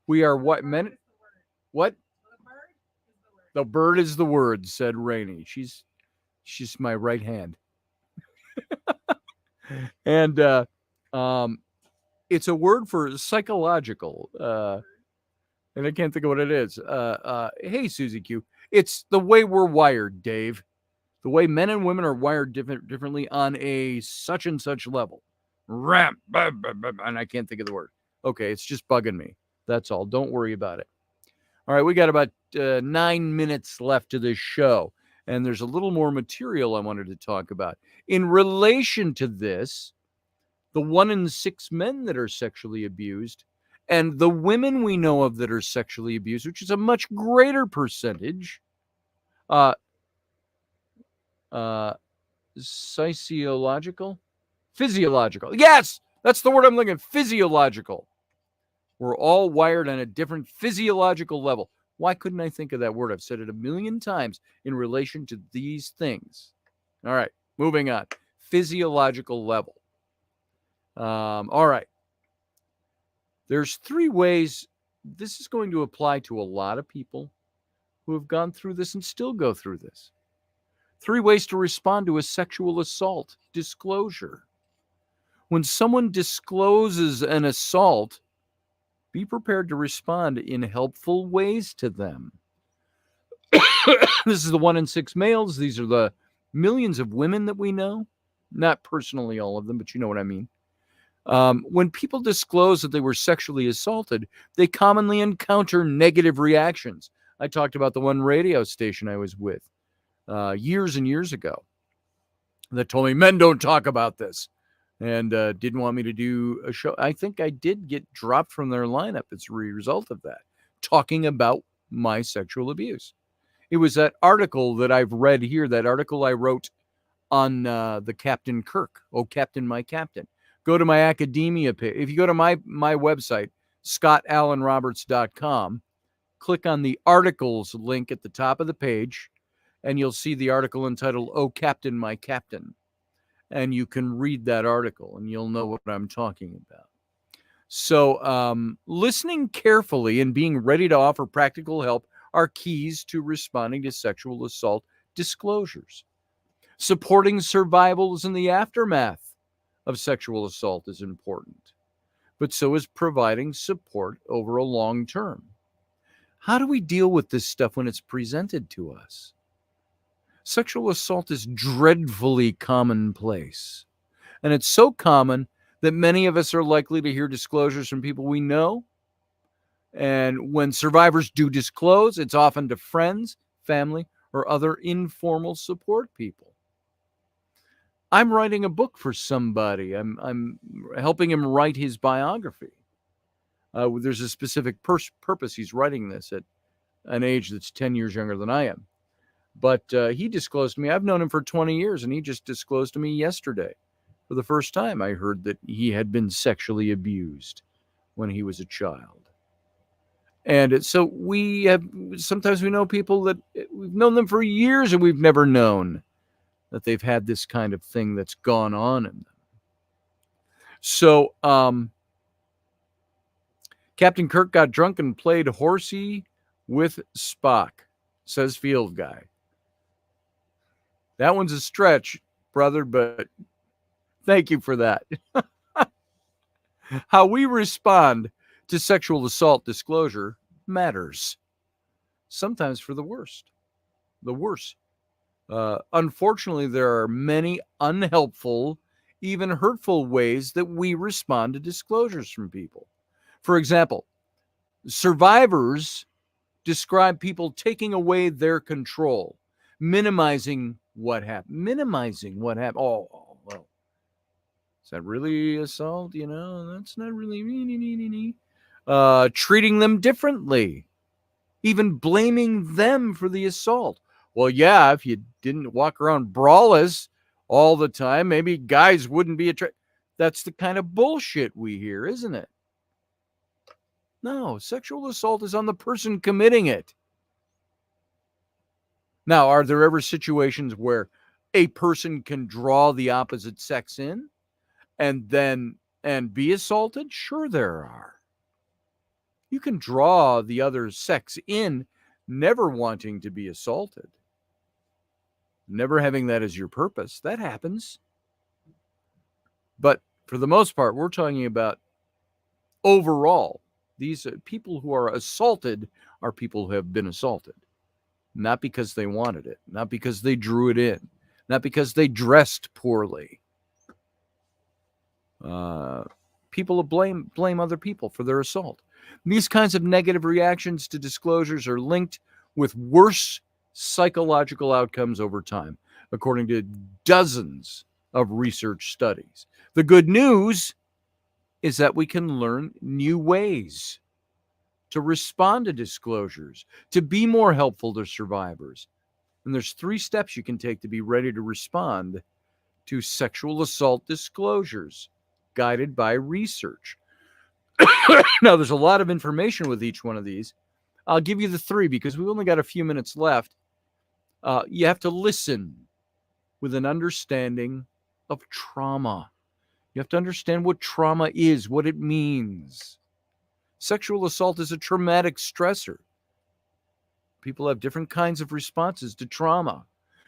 we are what men? What? The bird is the word, said Rainey. She's my right hand. And it's a word for psychological. And I can't think of what it is. Hey, Susie Q. It's the way we're wired, Dave. The way men and women are wired differently on a such and such level. And I can't think of the word. Okay, it's just bugging me. That's all. Don't worry about it. All right, we got about 9 minutes left to this show, and there's a little more material I wanted to talk about. In relation to this, the 1 in 6 men that are sexually abused, and the women we know of that are sexually abused, which is a much greater percentage, physiological. Yes, that's the word I'm looking at, physiological. We're all wired on a different physiological level. Why couldn't I think of that word? I've said it a million times in relation to these things. All right, moving on. Physiological level. All right. There's 3 ways. This is going to apply to a lot of people who have gone through this and still go through this. 3 ways to respond to a sexual assault. Disclosure. When someone discloses an assault, be prepared to respond in helpful ways to them. This is the 1 in 6 males. These are the millions of women that we know. Not personally all of them, but you know what I mean. When people disclose that they were sexually assaulted, they commonly encounter negative reactions. I talked about the one radio station I was with years and years ago that told me men don't talk about this and didn't want me to do a show. I think I did get dropped from their lineup as a result of that, talking about my sexual abuse. It was that article that I've read here, that article I wrote on the Captain Kirk. Oh, Captain, my Captain. Go to my academia page. If you go to my website, scottallenroberts.com, click on the articles link at the top of the page, and you'll see the article entitled, Oh, Captain, my Captain. And you can read that article, and you'll know what I'm talking about. So listening carefully and being ready to offer practical help are keys to responding to sexual assault disclosures. Supporting survivors in the aftermath of sexual assault is important, but so is providing support over a long term. How do we deal with this stuff when it's presented to us? Sexual assault is dreadfully commonplace. And it's so common that many of us are likely to hear disclosures from people we know. And when survivors do disclose, it's often to friends, family, or other informal support people. I'm writing a book for somebody. I'm helping him write his biography. There's a specific purpose he's writing this at an age that's 10 years younger than I am. But he disclosed to me, I've known him for 20 years, and he just disclosed to me yesterday. For the first time, I heard that he had been sexually abused when he was a child. And so sometimes we know people that we've known them for years and we've never known that they've had this kind of thing that's gone on in them. So, Captain Kirk got drunk and played horsey with Spock, says Field Guy. That one's a stretch, brother, but thank you for that. How we respond to sexual assault disclosure matters, sometimes for the worst. The worst. Unfortunately, there are many unhelpful, even hurtful ways that we respond to disclosures from people. For example, survivors describe people taking away their control, minimizing what happened. Oh, well, is that really assault? That's not really treating them differently, even blaming them for the assault. Well, yeah, if you didn't walk around braless all the time, maybe guys wouldn't be attracted. That's the kind of bullshit we hear, isn't it? No, sexual assault is on the person committing it. Now, are there ever situations where a person can draw the opposite sex in and be assaulted? Sure there are. You can draw the other sex in never wanting to be assaulted, never having that as your purpose. That happens. But for the most part, we're talking about overall. These people who are assaulted are people who have been assaulted, not because they wanted it, not because they drew it in, not because they dressed poorly. People blame other people for their assault. These kinds of negative reactions to disclosures are linked with worse psychological outcomes over time, according to dozens of research studies. The good news is that we can learn new ways to respond to disclosures, to be more helpful to survivors. And there's 3 steps you can take to be ready to respond to sexual assault disclosures, guided by research. Now, there's a lot of information with each one of these. I'll give you the 3 because we've only got a few minutes left. You have to listen with an understanding of trauma. You have to understand what trauma is, what it means. Sexual assault is a traumatic stressor. People have different kinds of responses to trauma.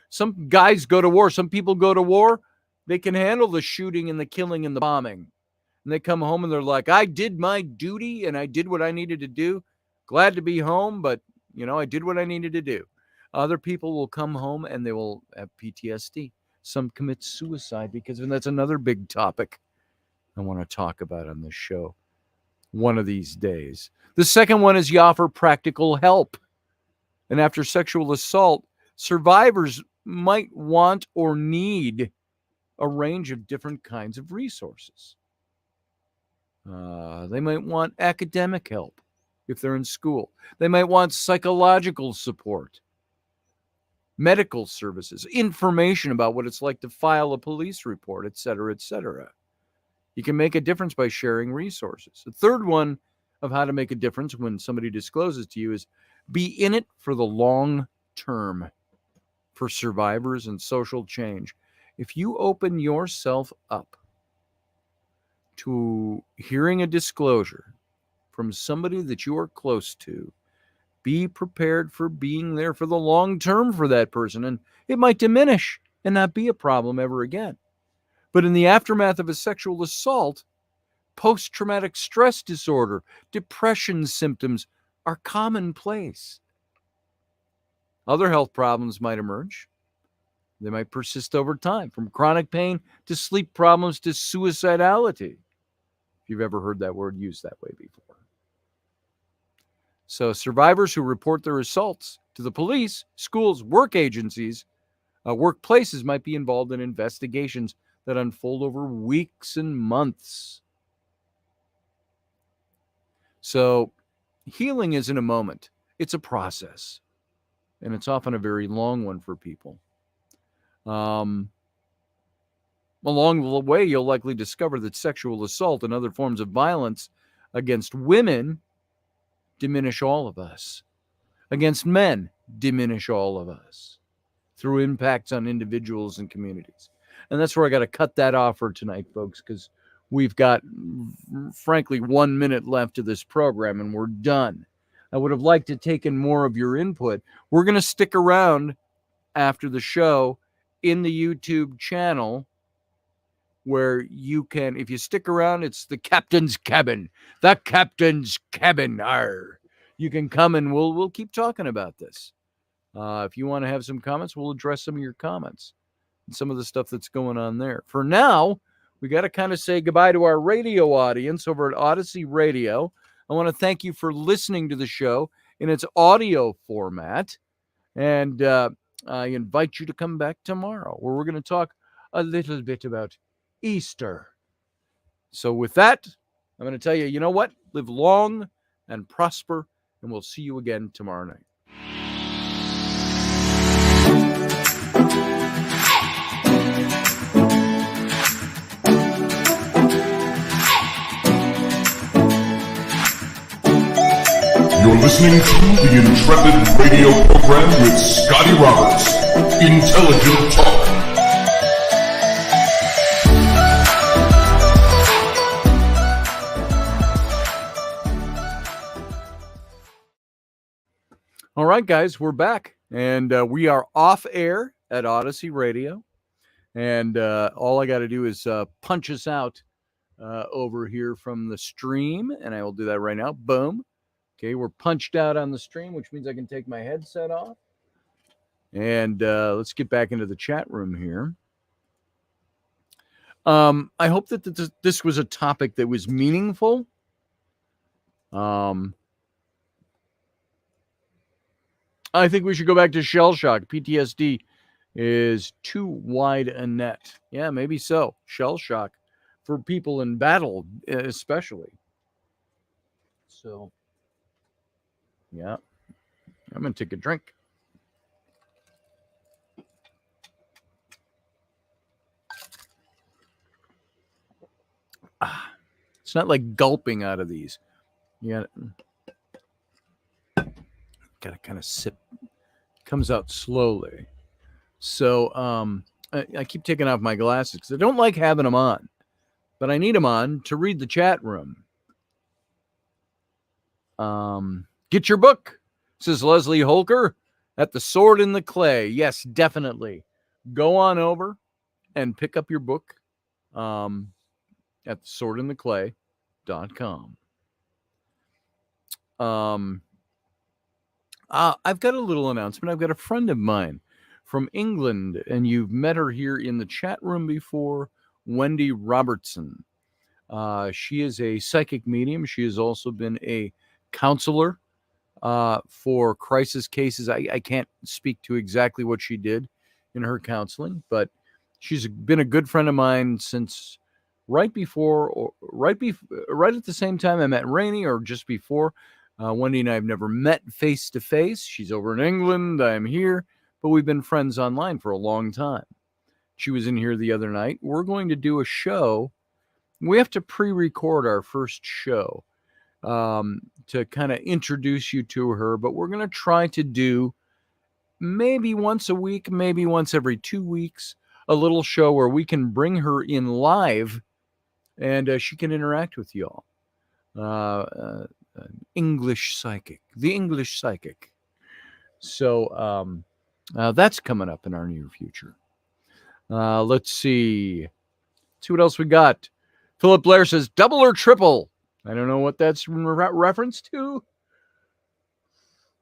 Some guys go to war. Some people go to war. They can handle the shooting and the killing and the bombing. And they come home and they're like, I did my duty and I did what I needed to do. Glad to be home, but, I did what I needed to do. Other people will come home and they will have PTSD. Some commit suicide because, and that's another big topic I want to talk about on this show one of these days. The second one is you offer practical help. And after sexual assault, survivors might want or need a range of different kinds of resources. They might want academic help if they're in school. They might want psychological support, medical services, information about what it's like to file a police report, et cetera, et cetera. You can make a difference by sharing resources. The third one of how to make a difference when somebody discloses to you is be in it for the long term, for survivors and social change. If you open yourself up to hearing a disclosure from somebody that you are close to, be prepared for being there for the long term for that person. And it might diminish and not be a problem ever again. But in the aftermath of a sexual assault, post-traumatic stress disorder, depression symptoms are commonplace. Other health problems might emerge. They might persist over time, from chronic pain to sleep problems to suicidality, if you've ever heard that word used that way before. So survivors who report their assaults to the police, schools, work agencies, workplaces might be involved in investigations that unfold over weeks and months. So healing isn't a moment. It's a process. And it's often a very long one for people. Along the way, you'll likely discover that sexual assault and other forms of violence against women diminish all of us. Against men, diminish all of us through impacts on individuals and communities. And that's where I got to cut that off for tonight, folks, because we've got, frankly, 1 minute left of this program and we're done. I would have liked to take in more of your input. We're going to stick around after the show in the YouTube channel, where you can, if you stick around, it's the Captain's Cabin. The Captain's Cabin. Arr. You can come and we'll keep talking about this. If you want to have some comments, we'll address some of your comments and some of the stuff that's going on there. For now, we got to kind of say goodbye to our radio audience over at Odyssey Radio. I want to thank you for listening to the show in its audio format. And I invite you to come back tomorrow, where we're going to talk a little bit about Easter. So with that, I'm going to tell you, you know what? Live long and prosper, and we'll see you again tomorrow night. You're listening to the Intrepid radio program with Scotty Roberts. Intelligent Talk. All right, guys, we're back, and we are off air at Odyssey Radio, and all I got to do is punch us out over here from the stream, and I will do that right now. Boom. Okay, we're punched out on the stream, which means I can take my headset off, and let's get back into the chat room here. I hope that this was a topic that was meaningful. I think we should go back to shell shock. PTSD is too wide a net. Yeah, maybe so. Shell shock for people in battle, especially. So, yeah. I'm going to take a drink. It's not like gulping out of these. You got to kind of sip. Comes out slowly. So I keep taking off my glasses because I don't like having them on, but I need them on to read the chat room. Get your book, says Leslie Holker, at the Sword in the Clay. Yes, definitely. Go on over and pick up your book at swordintheclay.com. I've got a little announcement. I've got a friend of mine from England, and you've met her here in the chat room before, Wendy Robertson. She is a psychic medium. She has also been a counselor for crisis cases. I can't speak to exactly what she did in her counseling, but she's been a good friend of mine since right at the same time I met Rainey, or just before. Wendy and I have never met face to face. She's over in England. I'm here, but we've been friends online for a long time. She was in here the other night. We're going to do a show. We have to pre-record our first show to kind of introduce you to her, but we're going to try to do maybe once a week, maybe once every 2 weeks, a little show where we can bring her in live and she can interact with y'all. English psychic, the English psychic. So that's coming up in our near future. Let's see what else we got. Philip Blair says double or triple. I don't know what that's reference to.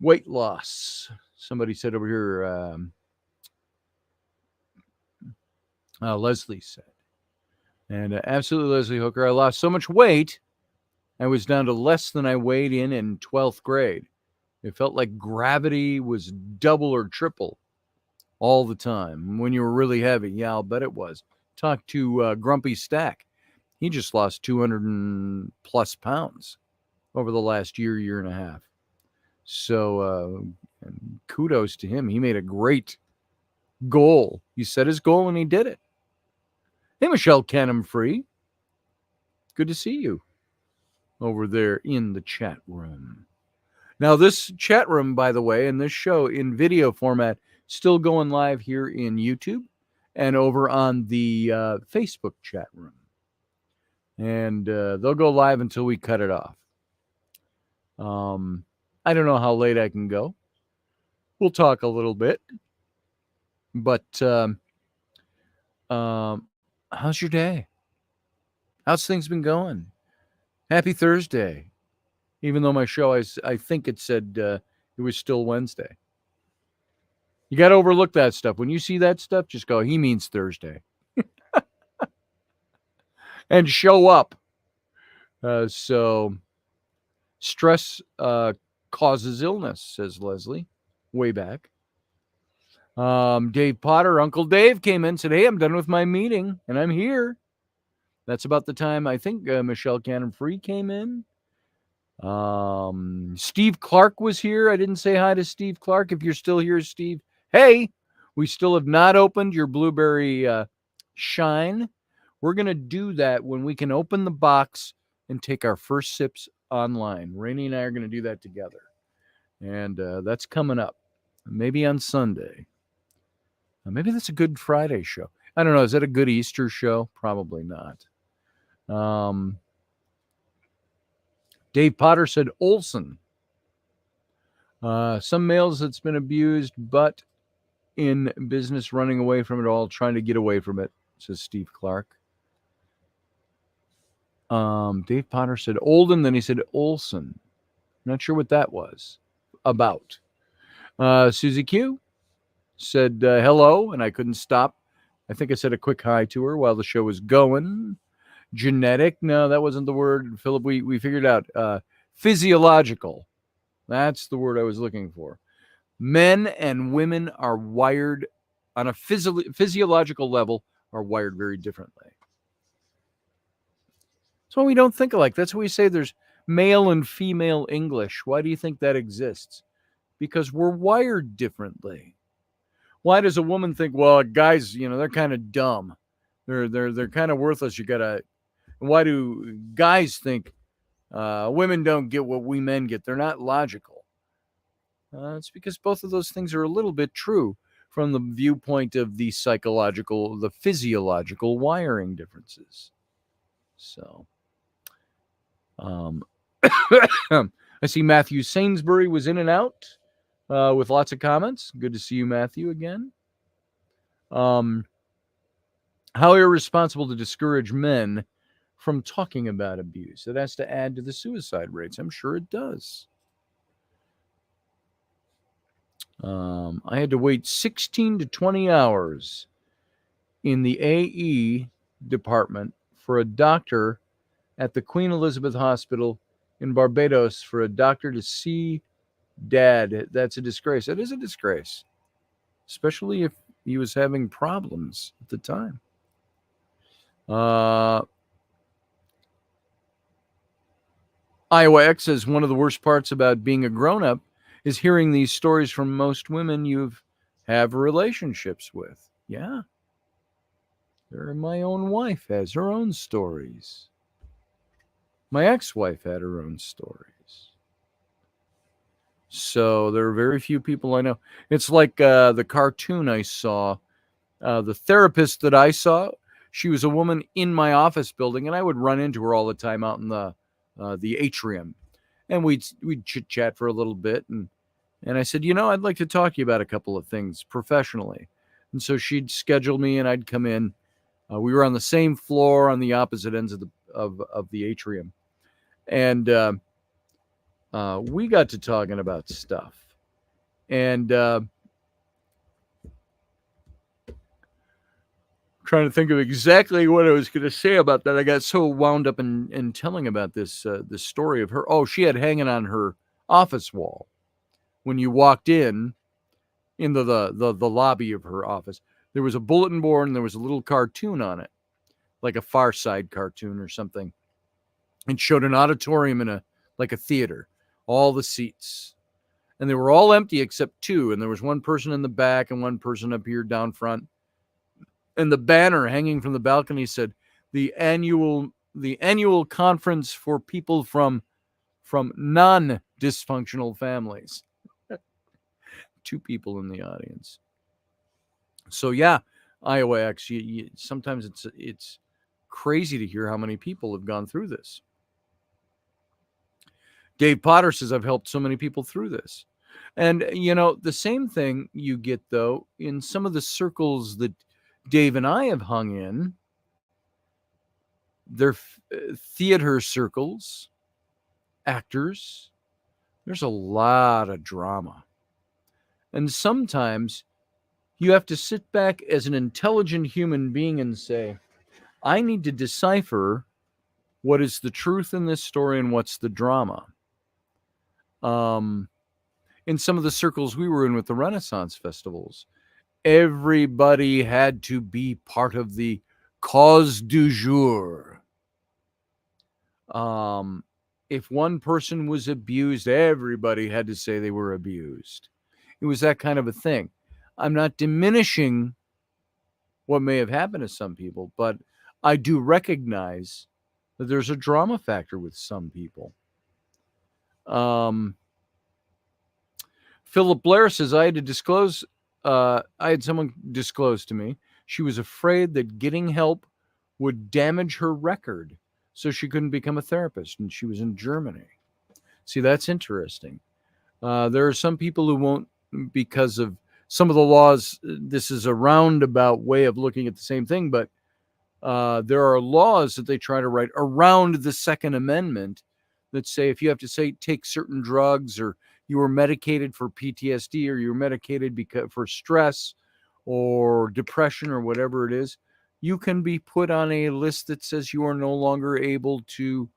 Weight loss. Somebody said over here, Leslie said. And absolutely, Leslie Hooker, I lost so much weight, I was down to less than I weighed in 12th grade. It felt like gravity was double or triple all the time when you were really heavy. Yeah, I'll bet it was. Talk to Grumpy Stack. He just lost 200 and plus pounds over the last year and a half. So kudos to him. He made a great goal. He set his goal and he did it. Hey, Michelle Canham Free. Good to see you over there in the chat room. Now, this chat room, by the way, and this show in video format, still going live here in YouTube and over on the Facebook chat room. And they'll go live until we cut it off. I don't know how late I can go. We'll talk a little bit. But how's your day? How's things been going? Happy Thursday. Even though my show, I think it said it was still Wednesday. You got to overlook that stuff. When you see that stuff, just go, he means Thursday. And show up. So stress causes illness, says Leslie, way back. Dave Potter, Uncle Dave came in and said, hey, I'm done with my meeting and I'm here. That's about the time I think Michelle Cannon Free came in. Steve Clark was here. I didn't say hi to Steve Clark. If you're still here, Steve, hey, we still have not opened your blueberry shine. We're going to do that when we can open the box and take our first sips online. Rainey and I are going to do that together. And that's coming up. Maybe on Sunday. Maybe that's a Good Friday show. I don't know. Is that a good Easter show? Probably not. Dave Potter said Olson. Some males that's been abused, but in business running away from it all, trying to get away from it, says Steve Clark. Dave Potter said Olden, then he said Olson. Not sure what that was about. Susie Q said hello, and I couldn't stop. I think I said a quick hi to her while the show was going. Genetic, no, that wasn't the word, Philip. We figured out physiological. That's the word I was looking for. Men and women are wired on a physiological level, are wired very differently. That's why we don't think alike. That's why we say there's male and female English. Why do you think that exists? Because we're wired differently. Why does a woman think, well, guys, they're kind of dumb. They're kind of worthless. Why do guys think women don't get what we men get? They're not logical. It's because both of those things are a little bit true from the viewpoint of the physiological wiring differences. So, I see Matthew Sainsbury was in and out with lots of comments. Good to see you, Matthew, again. How irresponsible to discourage men from talking about abuse. It has to add to the suicide rates. I'm sure it does. I had to wait 16 to 20 hours in the AE department for a doctor at the Queen Elizabeth Hospital in Barbados for a doctor to see Dad. That's a disgrace. It is a disgrace, especially if he was having problems at the time. Iowa X says one of the worst parts about being a grown-up is hearing these stories from most women you have relationships with. Yeah. My own wife has her own stories. My ex-wife had her own stories. So there are very few people I know. It's like the cartoon I saw. The therapist that I saw, she was a woman in my office building, and I would run into her all the time out in the atrium. And we'd chit-chat for a little bit. And I said, I'd like to talk to you about a couple of things professionally. And so she'd schedule me, and I'd come in. We were on the same floor on the opposite ends of the atrium. And we got to talking about stuff. And trying to think of exactly what I was going to say about that. I got so wound up in telling about this story of her. Oh, she had hanging on her office wall when you walked in the lobby of her office. There was a bulletin board and there was a little cartoon on it, like a Far Side cartoon or something. And showed an auditorium in a theater, all the seats. And they were all empty except two. And there was one person in the back and one person up here down front. And the banner hanging from the balcony said, the annual conference for people from non-dysfunctional families. Two people in the audience. So yeah, Iowa X, sometimes it's crazy to hear how many people have gone through this. Dave Potter says, I've helped so many people through this. And, the same thing you get, though, in some of the circles that Dave and I have hung in. They're theater circles, actors. There's a lot of drama. And sometimes you have to sit back as an intelligent human being and say, I need to decipher what is the truth in this story and what's the drama. In some of the circles we were in with the Renaissance festivals, everybody had to be part of the cause du jour. If one person was abused, everybody had to say they were abused. It was that kind of a thing. I'm not diminishing what may have happened to some people, but I do recognize that there's a drama factor with some people. Philip Blair says, I had someone disclose to me she was afraid that getting help would damage her record, so she couldn't become a therapist, and she was in Germany. See, that's interesting. There are some people who won't, because of some of the laws. This is a roundabout way of looking at the same thing, but there are laws that they try to write around the Second Amendment that say if you have to take certain drugs, or you were medicated for PTSD, or you were medicated for stress or depression or whatever it is, you can be put on a list that says you are no longer able to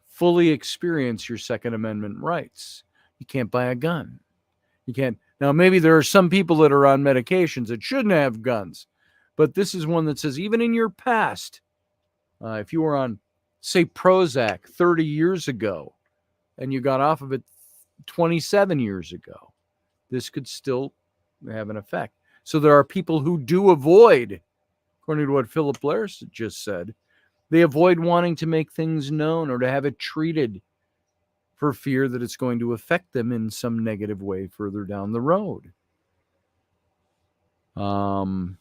fully experience your Second Amendment rights. You can't buy a gun. You can't. Now, maybe there are some people that are on medications that shouldn't have guns, but this is one that says even in your past, if you were on, say, Prozac 30 years ago, and you got off of it 27 years ago, this could still have an effect. So there are people who do avoid, according to what Philip Blair just said, they avoid wanting to make things known or to have it treated for fear that it's going to affect them in some negative way further down the road. What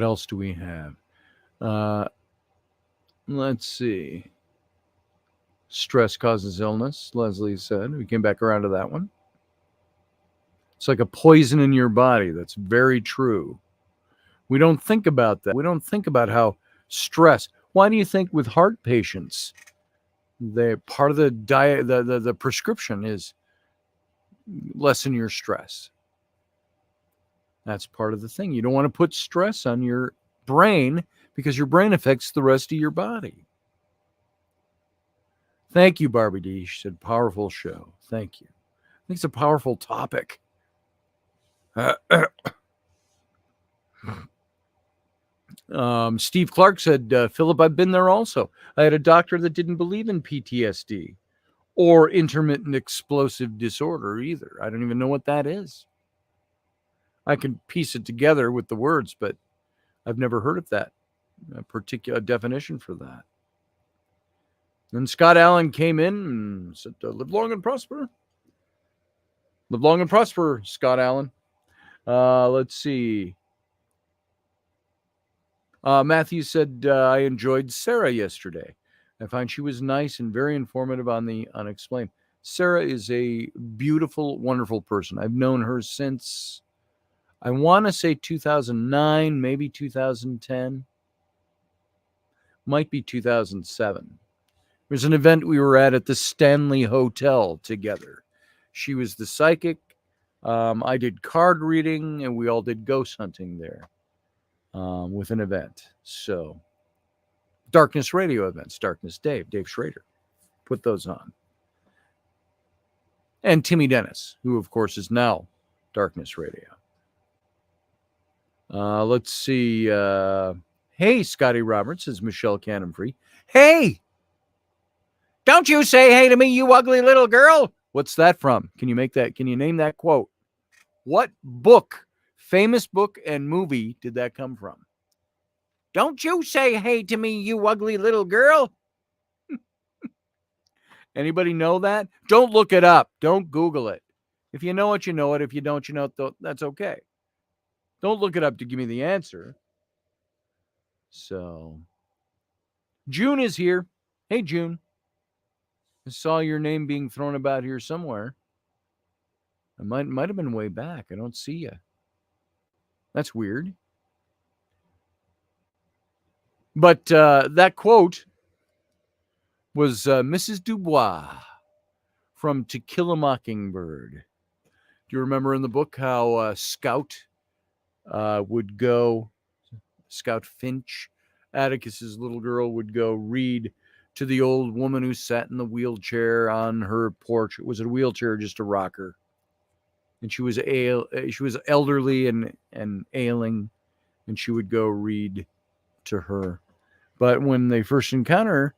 else do we have? Let's see. Stress causes illness, Leslie said. We came back around to that one. It's like a poison in your body. That's very true. We don't think about that. We don't think about how stress. Why do you think with heart patients, part of the diet, the prescription is lessen your stress? That's part of the thing. You don't want to put stress on your brain because your brain affects the rest of your body. Thank you, Barbie D. She said, powerful show. Thank you. I think it's a powerful topic. Steve Clark said, Philip, I've been there also. I had a doctor that didn't believe in PTSD or intermittent explosive disorder either. I don't even know what that is. I can piece it together with the words, but I've never heard of that, a particular definition for that. Then Scott Allen came in and said, live long and prosper. Live long and prosper, Scott Allen. Let's see. Matthew said, I enjoyed Sarah yesterday. I find she was nice and very informative on the unexplained. Sarah is a beautiful, wonderful person. I've known her since, I want to say 2009, maybe 2010. Might be 2007. There's an event we were at the Stanley Hotel together. She was the psychic. I did card reading, and we all did ghost hunting there with an event. So, Darkness Radio events, Darkness Dave Schrader, put those on. And Timmy Dennis, who, of course, is now Darkness Radio. Let's see. Hey, Scotty Roberts, says Michelle Cannonfree. Hey! Don't you say hey to me, you ugly little girl. What's that from? Can you name that quote? What book, famous book and movie did that come from? Don't you say hey to me, you ugly little girl. Anybody know that? Don't look it up. Don't Google it. If you know it, you know it. If you don't, you know it. That's okay. Don't look it up to give me the answer. So, June is here. Hey, June. I saw your name being thrown about here somewhere. It might have been way back. I don't see you. That's weird. But that quote was Mrs. Dubois from To Kill a Mockingbird. Do you remember in the book how Scout would go, Scout Finch, Atticus's little girl, would go read to the old woman who sat in the wheelchair on her porch? Was it a wheelchair or just a rocker? And she was elderly and ailing, and she would go read to her. But when they first encounter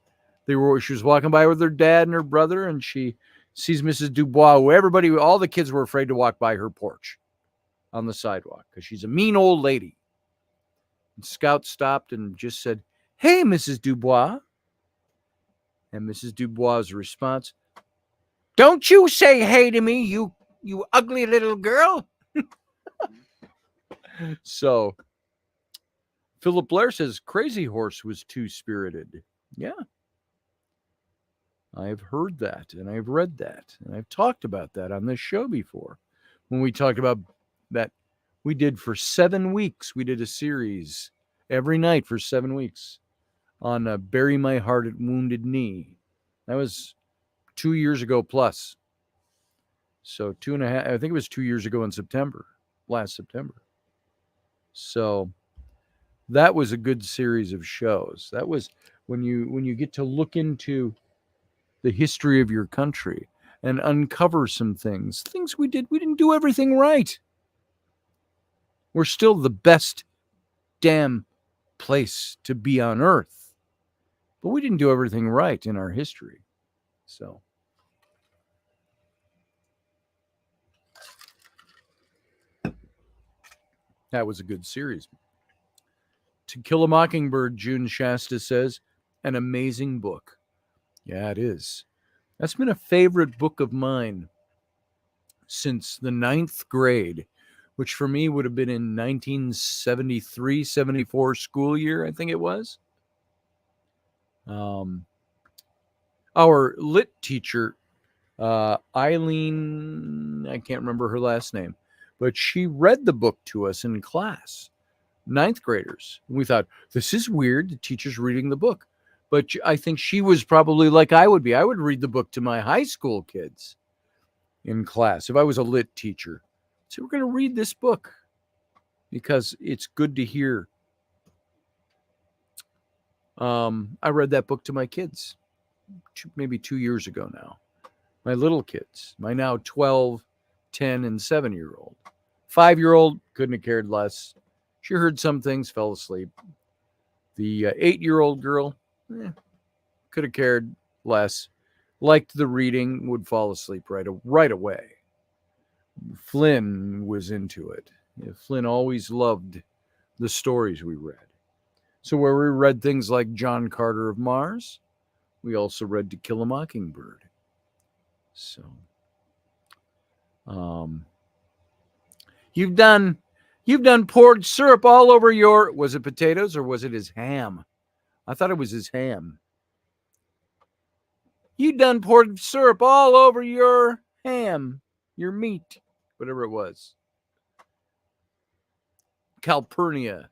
her, she was walking by with her dad and her brother, and she sees Mrs. Dubois, who all the kids were afraid to walk by her porch on the sidewalk because she's a mean old lady. And Scout stopped and just said, "Hey, Mrs. Dubois." And Mrs. Dubois' response, "Don't you say hey to me, you ugly little girl." So, Philip Blair says Crazy Horse was too spirited. Yeah. I've heard that, and I've read that, and I've talked about that on this show before. When we talked about that, we did for 7 weeks. We did a series every night for 7 weeks on Bury My Heart at Wounded Knee. That was 2 years ago plus. So 2.5, I think it was 2 years ago in September, last September. So that was a good series of shows. That was when you get to look into the history of your country and uncover some things we didn't do everything right. We're still the best damn place to be on earth, but we didn't do everything right in our history. So that was a good series. To Kill a Mockingbird, June Shasta says, an amazing book. Yeah, it is. That's been a favorite book of mine since the 9th grade, which for me would have been in 1973, 74 school year, I think it was. Our lit teacher, Eileen, I can't remember her last name, but she read the book to us in class, 9th graders. And we thought, this is weird, the teacher's reading the book. But I think she was probably like I would be. I would read the book to my high school kids in class if I was a lit teacher. So we're going to read this book because it's good to hear. I read that book to my kids maybe 2 years ago now. My little kids, my now 12, 10, and 7-year-old. 5-year-old couldn't have cared less. She heard some things, fell asleep. The 8-year-old girl, could have cared less. Liked the reading, would fall asleep right away. Flynn was into it. Flynn always loved the stories we read. So where we read things like John Carter of Mars, we also read To Kill a Mockingbird. So, you've done poured syrup all over your, was it potatoes or was it his ham? I thought it was his ham. You done poured syrup all over your ham, your meat, whatever it was. Calpurnia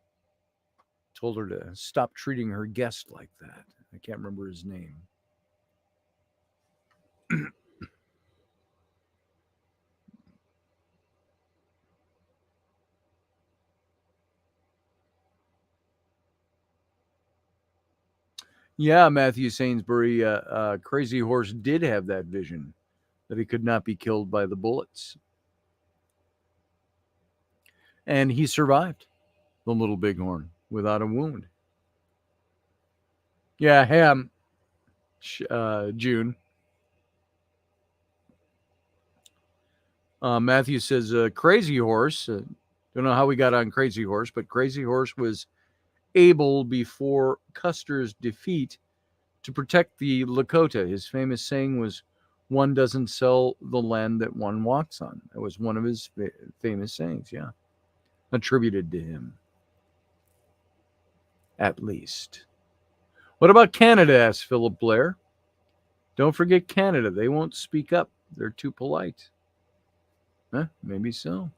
told her to stop treating her guest like that. I can't remember his name. Yeah, Matthew Sainsbury, Crazy Horse did have that vision that he could not be killed by the bullets. And he survived the Little Bighorn without a wound. Yeah, Ham, June. Matthew says, Crazy Horse. Don't know how we got on Crazy Horse, but Crazy Horse was able, before Custer's defeat, to protect the Lakota. His famous saying was, "One doesn't sell the land that one walks on." That was one of his famous sayings, yeah. Attributed to him, at least. What about Canada, asked Philip Blair. Don't forget Canada. They won't speak up. They're too polite. Maybe so.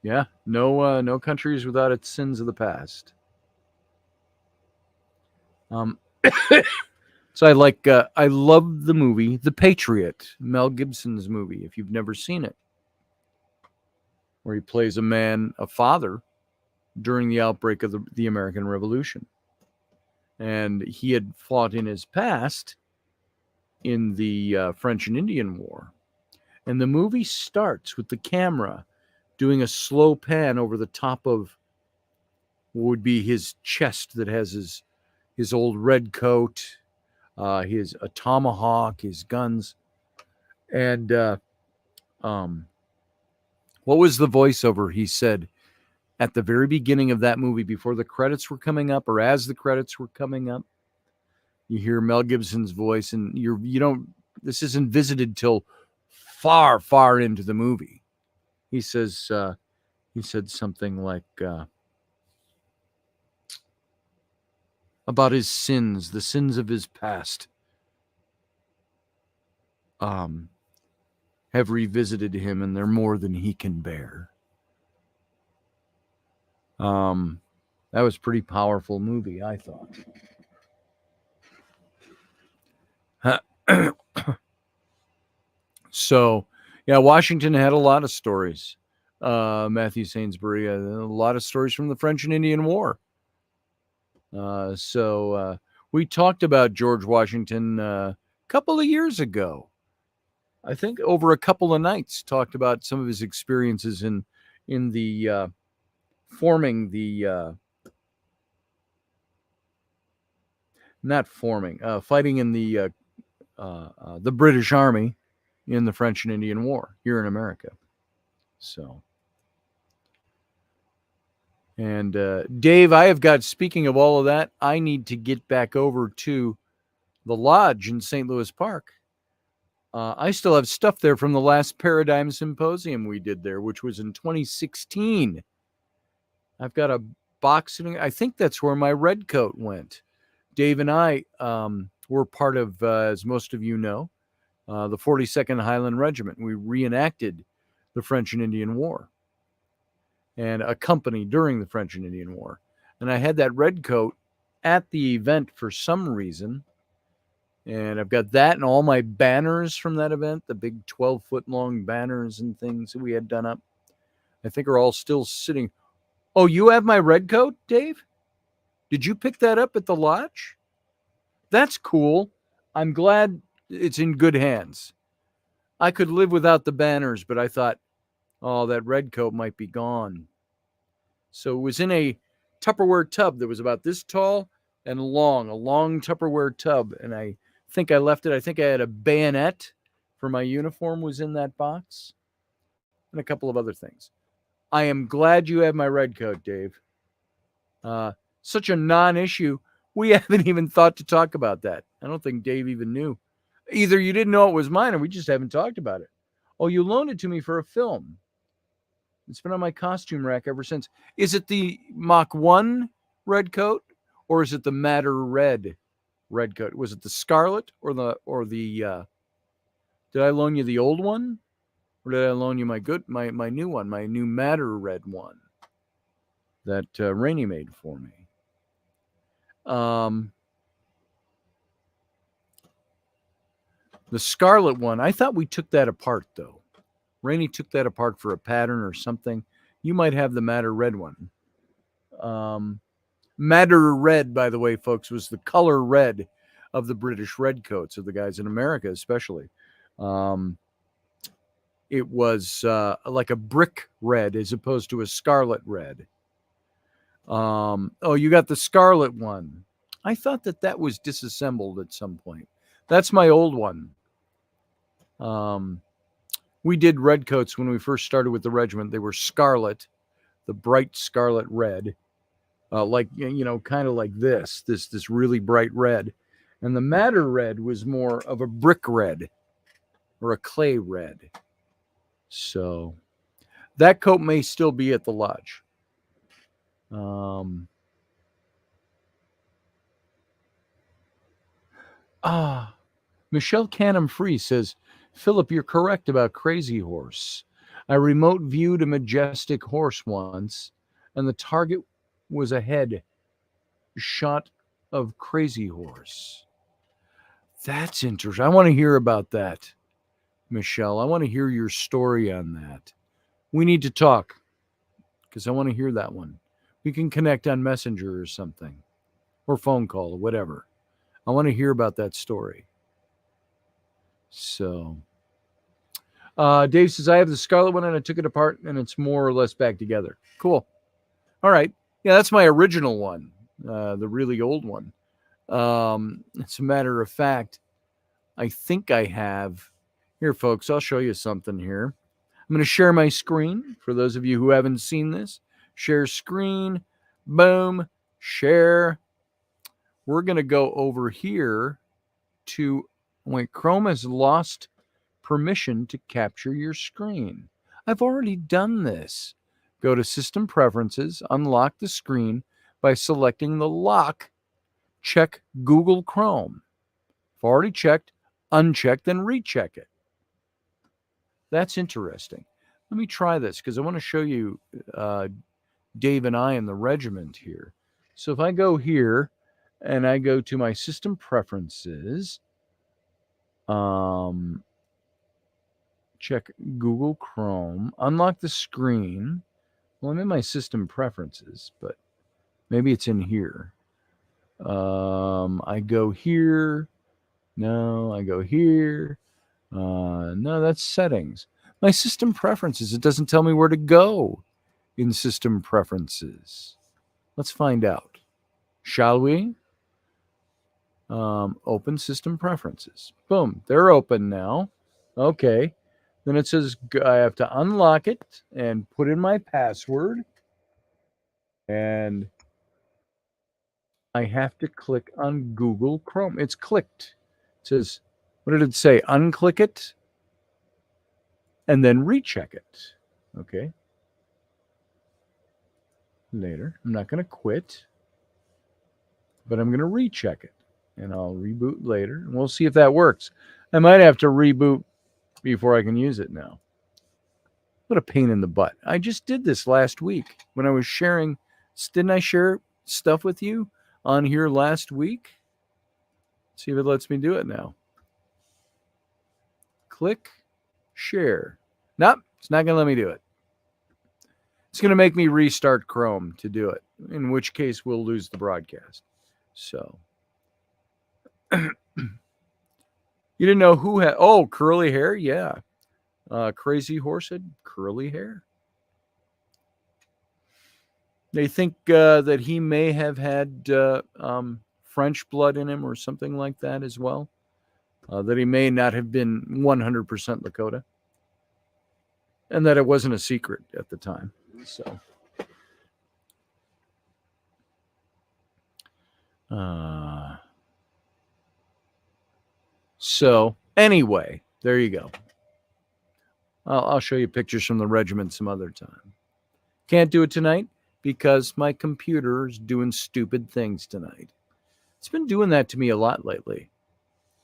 Yeah, no country is without its sins of the past. So I love the movie The Patriot, Mel Gibson's movie, if you've never seen it, where he plays a father, during the outbreak of the American Revolution. And he had fought in his past in the French and Indian War. And the movie starts with the camera doing a slow pan over the top of what would be his chest that has his old red coat, his a tomahawk, his guns. And what was the voiceover he said at the very beginning of that movie, before the credits were coming up, or as the credits were coming up? You hear Mel Gibson's voice, and this isn't visited till far, far into the movie. He said something like about his sins, the sins of his past, have revisited him, and they're more than he can bear. That was a pretty powerful movie, I thought. So, yeah, Washington had a lot of stories. Matthew Sainsbury, a lot of stories from the French and Indian War. So we talked about George Washington a couple of years ago. I think over a couple of nights, talked about some of his experiences in the forming the fighting in the British Army in the French and Indian War here in America. So, and Dave, speaking of all of that, I need to get back over to the lodge in St. Louis Park. I still have stuff there from the last Paradigm Symposium we did there, which was in 2016. I've got a box sitting. I think that's where my red coat went. Dave and I were part of, as most of you know, the 42nd Highland Regiment. We reenacted the French and Indian War and a company during the French and Indian War. And I had that red coat at the event for some reason. And I've got that and all my banners from that event, the big 12-foot long banners and things that we had done up, I think are all still sitting. Oh, you have my red coat, Dave? Did you pick that up at the lodge? That's cool. I'm glad it's in good hands. I could live without the banners, but I thought, oh, that red coat might be gone. So it was in a Tupperware tub that was about this tall and long, a long Tupperware tub. And I think I left it. I think I had a bayonet for my uniform was in that box and a couple of other things. I am glad you have my red coat, Dave. Such a non-issue. We haven't even thought to talk about that. I don't think Dave even knew. Either you didn't know it was mine or we just haven't talked about it. Oh, you loaned it to me for a film. It's been on my costume rack ever since. Is it the Mach 1 red coat or is it the Matter Red coat? Was it the Scarlet or the did I loan you the old one? Or did I loan you my new one, my new Matter Red one that Rainey made for me? The scarlet one, I thought we took that apart, though. Rainey took that apart for a pattern or something. You might have the madder red one. Madder red, by the way, folks, was the color red of the British redcoats, of the guys in America especially. It was like a brick red as opposed to a scarlet red. Oh, you got the scarlet one. I thought that was disassembled at some point. That's my old one. We did redcoats when we first started with the regiment. They were scarlet, the bright scarlet red, like, kind of like this really bright red. And the madder red was more of a brick red or a clay red. So that coat may still be at the lodge. Michelle Canham Free says, Philip, you're correct about Crazy Horse. I remote viewed a majestic horse once, and the target was a head shot of Crazy Horse. That's interesting. I want to hear about that, Michelle. I want to hear your story on that. We need to talk because I want to hear that one. We can connect on Messenger or something, or phone call or whatever. I want to hear about that story. So, Dave says, I have the scarlet one and I took it apart and it's more or less back together. Cool. All right. Yeah, that's my original one, the really old one. As a matter of fact, I think I have. Here, folks, I'll show you something here. I'm going to share my screen for those of you who haven't seen this. Share screen. Boom. Share. We're going to go over here to, wait, Chrome has lost permission to capture your screen. I've already done this. Go to System Preferences, unlock the screen by selecting the lock. Check Google Chrome. If already checked, uncheck, then recheck it. That's interesting. Let me try this because I want to show you Dave and I in the regiment here. So if I go here and I go to my System Preferences, check Google Chrome, unlock the screen. Well, I'm in my System Preferences, but maybe it's in here. I go here. No, I go here. No, that's settings. My System Preferences. It doesn't tell me where to go in System Preferences. Let's find out. Shall we? Open System Preferences. Boom. They're open now. Okay. Then it says I have to unlock it and put in my password. And I have to click on Google Chrome. It's clicked. It says, what did it say? Unclick it and then recheck it. Okay. Later. I'm not going to quit, but I'm going to recheck it. And I'll reboot later. And we'll see if that works. I might have to reboot before I can use it now. What a pain in the butt. I just did this last week when I was sharing. Didn't I share stuff with you on here last week? See if it lets me do it now. Click, share. Nope, it's not going to let me do it. It's going to make me restart Chrome to do it, in which case we'll lose the broadcast. So, you didn't know who had, curly hair? Yeah. Crazy Horse had curly hair. They think that he may have had French blood in him or something like that as well. That he may not have been 100% Lakota. And that it wasn't a secret at the time. So anyway, there you go. I'll show you pictures from the regiment some other time. Can't do it tonight because my computer is doing stupid things tonight. It's been doing that to me a lot lately.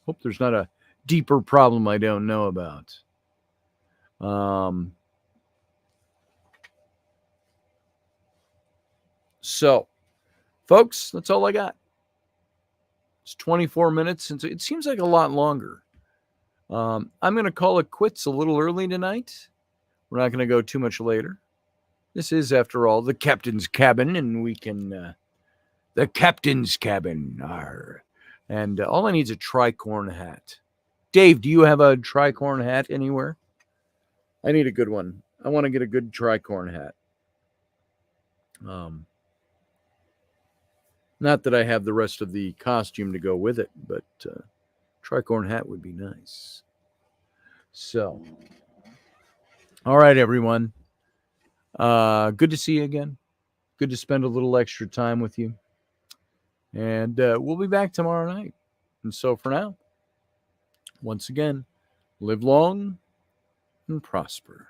Hope there's not a deeper problem I don't know about. So, folks, that's all I got. It's 24 minutes since it seems like a lot longer. I'm going to call it quits a little early tonight. We're not going to go too much later. This is, after all, the captain's cabin, and we can... the captain's cabin. Arr. And all I need is a tricorn hat. Dave, do you have a tricorn hat anywhere? I need a good one. I want to get a good tricorn hat. Not that I have the rest of the costume to go with it, but tricorn hat would be nice. So, all right, everyone. Good to see you again. Good to spend a little extra time with you. And we'll be back tomorrow night. And so for now, once again, live long and prosper.